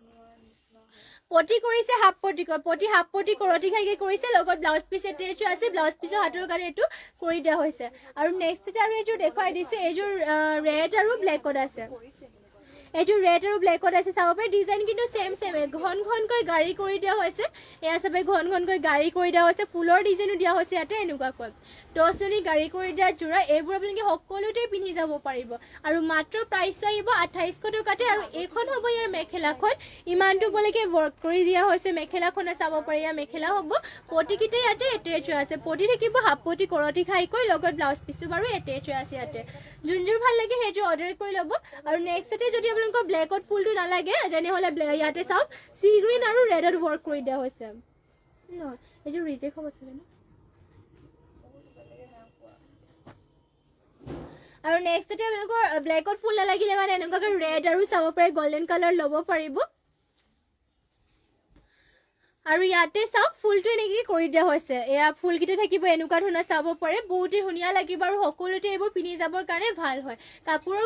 পটি কৰিছে হাফ পটি কৰতি ঘাইকে কৰিছে লগত ব্লাউজ পিচ এটেচ আছে ব্লাউজ পিচৰ হাতৰ কাৰণে এইটো কৰি দিয়া হৈছে আৰু নেক্সট আৰু এইযোৰ দেখুৱাই দিছোঁ এইযোৰ ৰেড আৰু ব্লেকত আছে এইযোৰ ৰেড আৰু ব্লেকত আছে চাব পাৰে ডিজাইন কিন্তু সেম ঘনকৈ গাড়ী কৰি দিয়া হৈছে এয়া চবে ঘনকৈ গাড়ী কৰি দিয়া হৈছে ফুলৰ ডিজাইনো দিয়া হৈছে ইয়াতে এনেকুৱাকৈ টচ নুনি গাড়ী কৰি দিয়া জোৰা এইবোৰ আপোনালোকে সকলোতে পিন্ধি যাব পাৰিব আৰু মাত্ৰ প্ৰাইচটো আহিব 2800 টকাতে আৰু এইখন হ'ব ইয়াৰ মেখেলাখন ইমানটো বলৈকে ৱৰ্ক কৰি দিয়া হৈছে মেখেলাখনে চাব পাৰে ইয়াৰ মেখেলা হ'ব পটিকেইটা ইয়াতে এটেচ আছে পটি থাকিব হাফ পটি কৰতি খাইকৈ লগত ব্লাউজ পিচটো বাৰু এটেচ আছে ইয়াতে যোনযোৰ ভাল লাগে সেইযোৰ অৰ্ডাৰ কৰি ল'ব আৰু নেক্সটতে যদি আপোনালোকৰ ব্লেকত ফুলটো নালাগে তেনেহ'লে ইয়াতে চাওক সি গ্ৰীণ আৰু ৰেডত ৱৰ্ক কৰি দিয়া হৈছে এইযোৰ ৰিজেক্ট হ'ব চাগে ন আৰু নেক্সটতে আপোনালোকৰ ব্লেকত ফুল নালাগিলে মানে এনেকুৱাকৈ ৰেড আৰু চাব পাৰে গোল্ডেন কালাৰ ল'ব পাৰিব আৰু ইয়াতে চাওক ফুলটো এনেকৈ কৰি দিয়া হৈছে এয়া ফুলকেইটা থাকিব এনেকুৱা ধৰণৰ চাব পাৰে বহুতেই ধুনীয়া লাগিব আৰু সকলোতে এইবোৰ পিন্ধি যাবৰ কাৰণে ভাল হয় কাপোৰৰ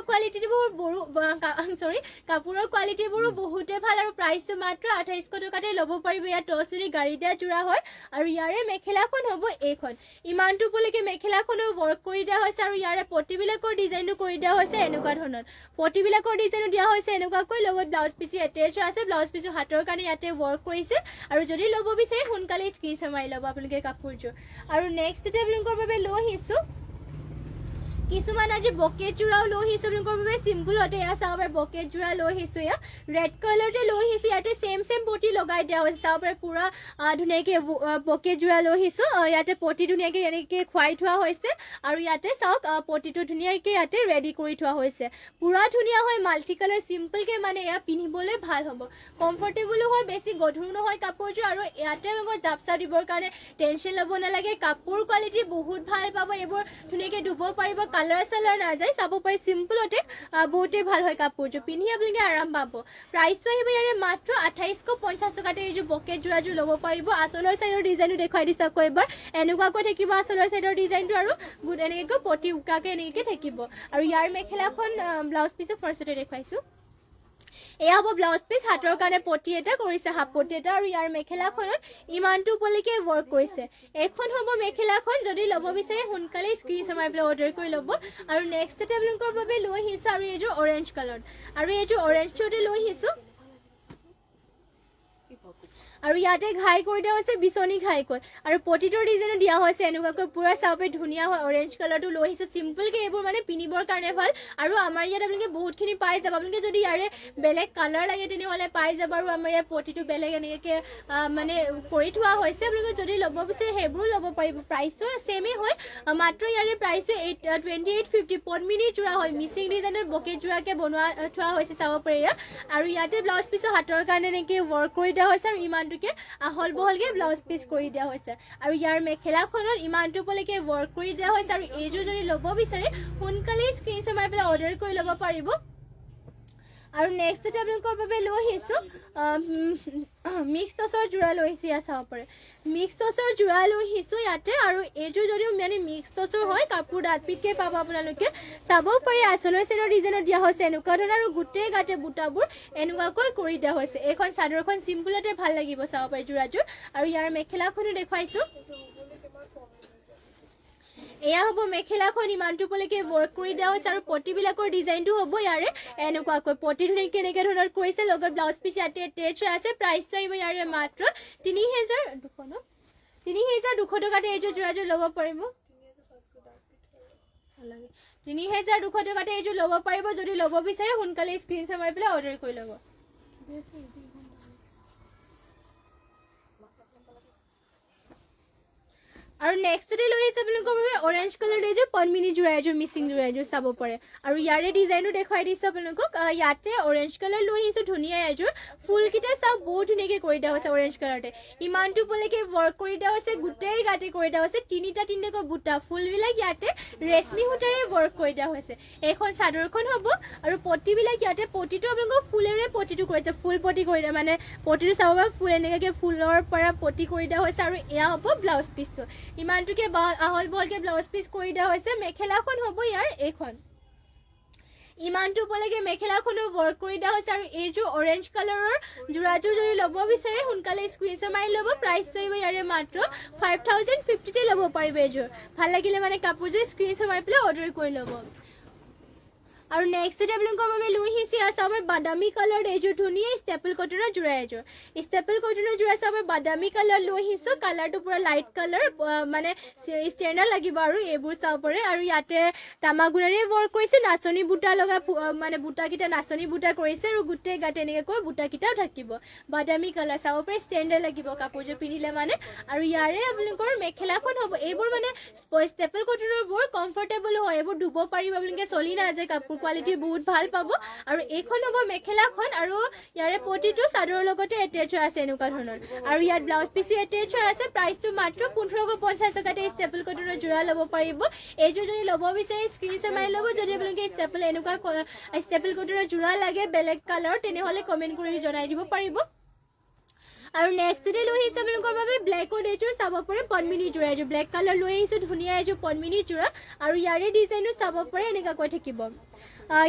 কোৱালিটিবোৰো বহুতে ভাল আৰু প্ৰাইচটো মাত্ৰ 2800 টকাতে ল'ব পাৰিব ইয়াত টচ নুনি গাড়ী দিয়া জোৰা হয় আৰু ইয়াৰে মেখেলাখন হ'ব এইখন ইমানটো বলৈকে মেখেলাখনো ৱৰ্ক কৰি দিয়া হৈছে আৰু ইয়াৰে পটিবিলাকৰ ডিজাইনটো কৰি দিয়া হৈছে এনেকুৱা ধৰণৰ পটিবিলাকৰ ডিজাইনো দিয়া হৈছে এনেকুৱাকৈ লগত ব্লাউজ পিচো এটেচ আছে ব্লাউজ পিচো হাতৰ কাৰণে ইয়াতে ৱৰ্ক কৰিছে আৰু যদি ল'ব বিচাৰে সোনকালে স্ক্ৰীনশ্বট মাৰি ল'ব আপোনালোকে কাপোৰযোৰ আৰু নেক্সটতে আপোনালোকৰ বাবে লৈ আহিছোঁ কিছুমান আজি বকেট জোৰাও লৈ আহিছোঁ আপোনালোকৰ বাবে চিম্পুলতে এয়া চাব পাৰে বকেট জোৰা লৈ আহিছোঁ এয়া ৰেড কালাৰতে লৈ আহিছোঁ ইয়াতে সেম পটি লগাই দিয়া হৈছে চাব পাৰে পুৰা ধুনীয়াকৈ বকেট জোৰা লৈ আহিছোঁ ইয়াতে পটি ধুনীয়াকৈ এনেকৈ খুৱাই থোৱা হৈছে আৰু ইয়াতে চাওক পটিটো ধুনীয়াকৈ ইয়াতে ৰেডি কৰি থোৱা হৈছে পুৰা ধুনীয়া হয় মাল্টি কালাৰ চিম্পলকৈ মানে এয়া পিন্ধিবলৈ ভাল হ'ব কমফৰ্টেবলো হয় বেছি গধুৰ নহয় কাপোৰযোৰ আৰু ইয়াতে আপোনালোকৰ জাপচা দিবৰ কাৰণে টেনশ্যন ল'ব নালাগে কাপোৰ কোৱালিটি বহুত ভাল পাব এইবোৰ ধুনীয়াকৈ ধুব পাৰিব কালাৰ চালাৰ নাযায় চাব পাৰি চিম্পলতে বহুতে ভাল হয় কাপোৰযোৰ পিন্ধি আপোনালোকে আৰাম পাব প্ৰাইচটো আহিব ইয়াৰে মাত্ৰ 2850 টকাতে এইযোৰ বকেট জোৰাযোৰ ল'ব পাৰিব আচলৰ চাইডৰ ডিজাইনটো দেখুৱাই দিছোঁ আকৌ এবাৰ এনেকুৱাকৈ থাকিব আচলৰ চাইডৰ ডিজাইনটো আৰু এনেকৈ পটি উকাকৈ এনেকৈ থাকিব আৰু ইয়াৰ মেখেলাখন ব্লাউজ পিচো ফাৰ্ষ্টতে দেখুৱাইছোঁ এয়া হ'ব ব্লাউজ পিচ হাতৰ কাৰণে পটি এটা কৰিছে হাফ পটি এটা আৰু ইয়াৰ মেখেলাখনত ইমানটো বলৈকে ৱৰ্ক কৰিছে এখন হ'ব মেখেলাখন যদি ল'ব বিচাৰে সোনকালে স্ক্ৰীনশ্বট মাৰি পেলাই অৰ্ডাৰ কৰি ল'ব আৰু নেক্সটতে আপোনালোকৰ বাবে লৈ আহিছোঁ আৰু এইযোৰ অৰেঞ্জ কালাৰ আৰু এইযোৰ অৰেঞ্জতে লৈ আহিছোঁ আৰু ইয়াতে ঘাই কৰি দিয়া হৈছে বিচনী ঘাইকৈ আৰু পটিটোৰ ডিজাইনো দিয়া হৈছে এনেকুৱাকৈ পুৰা চাব পাৰি ধুনীয়া হয় অৰেঞ্জ কালাৰটো লৈ আহিছোঁ চিম্পলকৈ এইবোৰ মানে পিন্ধিবৰ কাৰণে ভাল আৰু আমাৰ ইয়াত আপোনালোকে বহুতখিনি পাই যাব আপোনালোকে যদি ইয়াৰে বেলেগ কালাৰ লাগে তেনেহ'লে পাই যাব আৰু আমাৰ ইয়াৰ পটিটো বেলেগ এনেকৈ মানে কৰি থোৱা হৈছে আপোনালোকে যদি ল'ব বিচাৰে সেইবোৰো ল'ব পাৰিব প্ৰাইচটো ছেমেই হয় মাত্ৰ ইয়াৰে প্ৰাইচটো 2850 পদ্মিনী জোৰা হয় মিচিং ডিজাইনৰ বকেট জোৰাকৈ বনোৱা থোৱা হৈছে চাব পাৰি আৰু ইয়াতে ব্লাউজ পিচৰ হাতৰ কাৰণে এনেকৈ ৱৰ্ক কৰি দিয়া হৈছে আৰু ইমান আহল বহলকে ব্লাউজ পিচ কৰি দিয়া হৈছে আৰু ইয়াৰ মেখেলাখনত ইমানটো বলৈকে ৱৰ্ক কৰি দিয়া হৈছে আৰু এইযোৰ যদি ল'ব বিচাৰে সোনকালে স্ক্ৰীনশ্বট মাৰি পেলাই অৰ্ডাৰ কৰি ল'ব পাৰিব আৰু নেক্সটতে আপোনালোকৰ বাবে লৈ আহিছোঁ মিক্স টচৰ জোৰা লৈ আহিছোঁ ইয়াত চাব পাৰে মিক্স টচৰ জোৰা লৈ আহিছোঁ ইয়াতে আৰু এইযোৰ যদিও মানে মিক্স টচৰ হয় কাপোৰ ডাঠপিটকৈ পাব আপোনালোকে চাব পাৰে আচলৰ চাইডৰ ডিজাইনত দিয়া হৈছে এনেকুৱা ধৰণৰ আৰু গোটেই গাতে বুটাবোৰ এনেকুৱাকৈ কৰি দিয়া হৈছে এইখন চাদৰখন চিম্পুলতে ভাল লাগিব চাব পাৰে জোৰাযোৰ আৰু ইয়াৰ মেখেলাখনো দেখুৱাইছোঁ এয়া হ'ব মেখেলাখন ইমানটোলৈকে ৱৰ্ক কৰি দিয়া হৈছে আৰু পটিবিলাকৰ ডিজাইনটো হ'ব ইয়াৰে এনেকুৱাকৈ পটি ধুনীয়াকৈ এনেকৈ ধৰণৰ কৰিছে লগত ব্লাউজ পিচ ইয়াতে এটেচ হৈ আছে প্ৰাইচটো আহিব ইয়াৰে মাত্ৰ ৩,২০০ ন ৩,২০০ টকাতে এইযোৰ যোৰাযোৰ ল'ব পাৰিব ৩,২০০ টকাতে এইযোৰ ল'ব পাৰিব যদি ল'ব বিচাৰে সোনকালে স্ক্ৰীনশ্বট মাৰি পেলাই অৰ্ডাৰ কৰি ল'ব আৰু নেক্সটতে লৈ আহিছে আপোনালোকৰ বাবে অৰেঞ্জ কালাৰ এযোৰ পদ্মিনী যোৰা এযোৰ মিচিং যোৰা এযোৰ চাব পাৰে আৰু ইয়াৰে ডিজাইনো দেখুৱাই দিছোঁ আপোনালোকক ইয়াতে অৰেঞ্জ কালাৰ লৈ আহিছোঁ ধুনীয়া এযোৰ ফুলকেইটা চাওক বহুত ধুনীয়াকৈ কৰি দিয়া হৈছে অৰেঞ্জ কালাৰতে ইমানটো পলৈকে ৱৰ্ক কৰি দিয়া হৈছে গোটেই গাতে কৰি দিয়া হৈছে তিনিটাকৈ বুটা ফুলবিলাক ইয়াতে ৰেশমি সূতাৰে ৱৰ্ক কৰি দিয়া হৈছে এইখন চাদৰখন হ'ব আৰু পটিবিলাক ইয়াতে পটিটো আপোনালোকৰ ফুলেৰে পটিটো কৰিছে ফুল পটি কৰি দিয়া মানে পটিটো চাব পাৰে ফুল এনেকৈ ফুলৰ পৰা পটি কৰি দিয়া হৈছে আৰু এয়া হ'ব ব্লাউজ পিচটো ইমানটোকে আহল বহলকে ব্লাউজ পিচ কৰি দিয়া হৈছে মেখেলাখন হ'ব ইয়াৰ এইখন ইমানটো পলৈকে মেখেলাখনো ৱৰ্ক কৰি দিয়া হৈছে আৰু এইযোৰ অৰেঞ্জ কালাৰৰ যোৰাযোৰ যদি ল'ব বিচাৰে সোনকালে স্ক্ৰীনশ্বট মাৰি ল'ব প্ৰাইচটো আহিব ইয়াৰে মাত্ৰ 5,050তে ল'ব পাৰিব এইযোৰ ভাল লাগিলে মানে কাপোৰযোৰ স্ক্ৰীনশ্বট মাৰি পেলাই অৰ্ডাৰ কৰি ল'ব আৰু নেক্সটতে আপোনালোকৰ বাবে লৈ আহিছে আছে আমাৰ বাদামী কালাৰ এইযোৰ ধুনীয়া ষ্টেপল কটনৰ যোৰা এযোৰ ষ্টেপল কটনৰ যোৰা আছে আমাৰ বাদামী কালাৰ লৈ আহিছোঁ কালাৰটো পুৰা লাইট কালাৰ মানে ষ্টেণ্ডাৰ্ড লাগিব আৰু এইবোৰ চাব পাৰে আৰু ইয়াতে তামাগুৰাৰে ৱৰ্ক কৰিছে নাচনী বুটা লগা মানে বুটাকেইটা নাচনী বুটা কৰিছে আৰু গোটেই গাতে এনেকৈ বুটাকেইটাও থাকিব বাদামী কালাৰ চাব পাৰে ষ্টেণ্ডাৰ্ড লাগিব কাপোৰযোৰ পিন্ধিলে মানে আৰু ইয়াৰে আপোনালোকৰ মেখেলাখন হ'ব এইবোৰ মানে ষ্টেপল কটনৰ বৰ কমফৰ্টেবল হয় এইবোৰ ধুব পাৰিব আপোনালোকে চলি নাযায় কাপোৰ কোৱালিটি বহুত ভাল পাব আৰু এইখন হ'ব মেখেলাখন আৰু ইয়াৰে পটিটো চাদৰৰ লগতে এটেচ হৈ আছে এনেকুৱা ধৰণৰ আৰু ইয়াত ব্লাউজ পিচো এটেচ হৈ আছে প্ৰাইচটো মাত্ৰ ১৫50 টকাতে ষ্টেপল কটনৰ যোৰা ল'ব পাৰিব এইযোৰ যদি ল'ব বিচাৰে স্ক্ৰীনশ্বট মাৰি ল'ব যদি আপোনালোকে ষ্টেপল এনেকুৱা ষ্টেপল কটনৰ যোৰা লাগে বেলেগ কালাৰ তেনেহ'লে কমেণ্ট কৰি জনাই দিব পাৰিব আৰু নেক্সটতে লৈ আহিছে আপোনালোকৰ বাবে ব্লেকত এইযোৰ চাব পাৰে পদ্মিনী যোৰা এযোৰ ব্লেক কালাৰ লৈ আহিছোঁ ধুনীয়া এযোৰ পদ্মিনী যোৰা আৰু ইয়াৰে ডিজাইনো চাব পাৰে এনেকুৱাকৈ থাকিব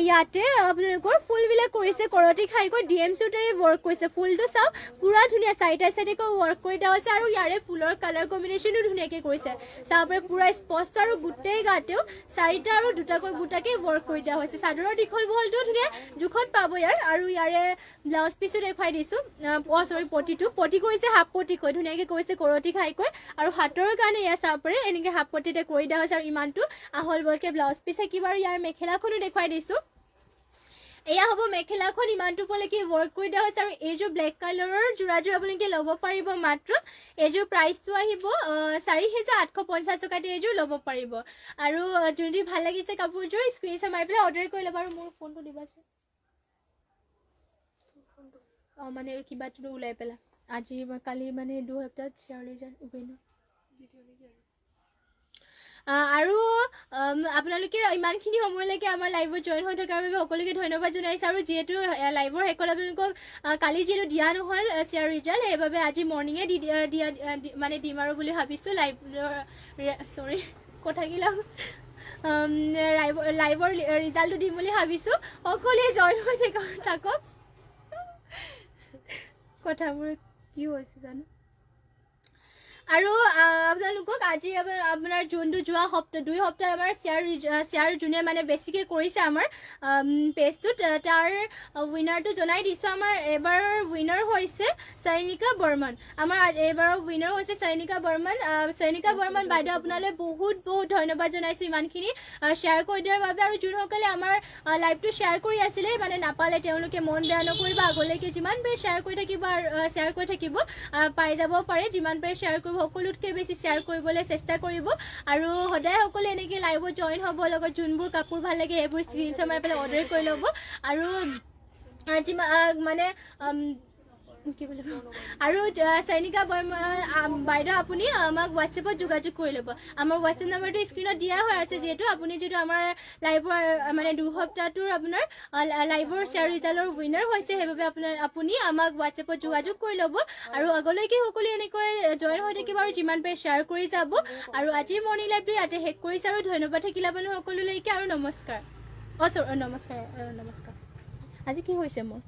ইয়াতে আপোনালোকৰ ফুলবিলাক কৰিছে কৰতি খাইকৈ ডিএম চুটাৰে ৱৰ্ক কৰিছে ফুলটো চাওক পুৰা ধুনীয়া চাইডে চাইডেকৈ ৱৰ্ক কৰি দিয়া হৈছে আৰু ইয়াৰে ফুলৰ কালাৰ কম্বিনেশ্যনো ধুনীয়াকৈ কৰিছে চাব পাৰে পুৰা স্পষ্ট আৰু গোটেই গাতেও 4টা আৰু 2টাকৈ বুটাকৈ ৱৰ্ক কৰি দিয়া হৈছে চাদৰৰ দীঘল বহলটো ধুনীয়া জোখত পাব ইয়াৰ আৰু ইয়াৰে ব্লাউজ পিচো দেখুৱাই দিছোঁ পটি কৰিছে হাফ পটিকৈ ধুনীয়াকৈ কৰিছে কৰতি খাইকৈ আৰু হাতৰ কাৰণে এয়া চাব পাৰে এনেকৈ হাফ পটিতে কৰি দিয়া হৈছে আৰু ইমানটো আহল বহলকৈ ব্লাউজ পিচ থাকিব আৰু ইয়াৰ মেখেলাখনো দেখুৱাই দিছোঁ এয়া হ'ব মেখেলাখন ইমানটো পলৈকে ৱৰ্ক কৰি দিয়া হৈছে আৰু এইযোৰ ব্লেক কালাৰৰ যোৰাযোৰ আপোনালোকে ল'ব পাৰিব মাত্ৰ এইযোৰ প্ৰাইচটো আহিব 4,850 টকাতে এইযোৰ ল'ব পাৰিব আৰু যদি ভাল লাগিছে কাপোৰযোৰ স্ক্ৰীনশ্বট মাৰি পেলাই অৰ্ডাৰ কৰি ল'ব আৰু মোৰ ফোনটো দিবাচোন মানে কিবাটো ওলাই পেলাই আজি কালি মানে 2 সপ্তাহত শ্বেয়াৰ লৈ যাম আৰু আপোনালোকে ইমানখিনি সময়লৈকে আমাৰ লাইভত জইন হৈ থকাৰ বাবে সকলোকে ধন্যবাদ জনাইছোঁ আৰু যিহেতু লাইভৰ শেষত আপোনালোকক কালি যিহেতু দিয়া নহ'ল শ্বেয়াৰ ৰিজাল্ট সেইবাবে আজি মৰ্ণিঙে মানে দিম আৰু বুলি ভাবিছোঁ লাইভৰ ৰিজাল্টটো দিম বুলি ভাবিছোঁ সকলোৱে জইন হৈ থাকক কথাবোৰ কি হৈছে জানো আৰু আপোনালোকক আজি আপোনাৰ যোনটো যোৱা সপ্তাহ 2 সপ্তাহ আমাৰ শ্বেয়াৰ যোনে মানে বেছিকৈ কৰিছে আমাৰ পেজটোত তাৰ উইনাৰটো জনাই দিছোঁ আমাৰ এবাৰৰ উইনাৰ হৈছে সৈনিকা বৰ্মন আমাৰ এইবাৰৰ উইনাৰ হৈছে সৈনিকা বৰ্মন বাইদেউ আপোনালৈ বহুত ধন্যবাদ জনাইছোঁ ইমানখিনি শ্বেয়াৰ কৰি দিয়াৰ বাবে আৰু যোনসকলে আমাৰ লাইভটো শ্বেয়াৰ কৰি আছিলে মানে নাপালে তেওঁলোকে মন বেয়া নকৰিব আগলৈকে যিমান পাৰে শ্বেয়াৰ কৰি থাকিব পাই যাব পাৰে যিমান পাৰে শ্বেয়াৰ কৰিব সকলোতকৈ বেছি শ্বেয়াৰ কৰিবলৈ চেষ্টা কৰিব আৰু সদায় সকলোৱে এনেকৈ লাইভত জইন হ'ব লগত যোনবোৰ কাপোৰ ভাল লাগে সেইবোৰ স্ক্ৰীনশ্বট মাৰি পেলাই অৰ্ডাৰ কৰি ল'ব আৰু মানে কি বুলি আৰু সৈনিকা বাইদেউ আপুনি আমাক হোৱাটছএপত যোগাযোগ কৰি ল'ব আমাৰ হোৱাটছএপ নাম্বাৰটো স্ক্ৰীনত দিয়া হৈ আছে যিহেতু আপুনি যিহেতু আমাৰ লাইভৰ মানে 2 সপ্তাহটোৰ আপোনাৰ লাইভৰ শ্বেয়াৰ ৰিজাল্টৰ উইনাৰ হৈছে সেইবাবে আপুনি আমাক হোৱাটছএপত যোগাযোগ কৰি ল'ব আৰু আগলৈকে সকলোৱে এনেকৈ জইন হৈ থাকিব আৰু যিমান পাৰে শ্বেয়াৰ কৰি যাব আৰু আজিৰ মৰ্ণিং লাইভটো ইয়াতে শেষ কৰিছে আৰু ধন্যবাদ থাকিলে আপুনি সকলোলৈকে আৰু নমস্কাৰ নমস্কাৰ আজি কি হৈছে মোৰ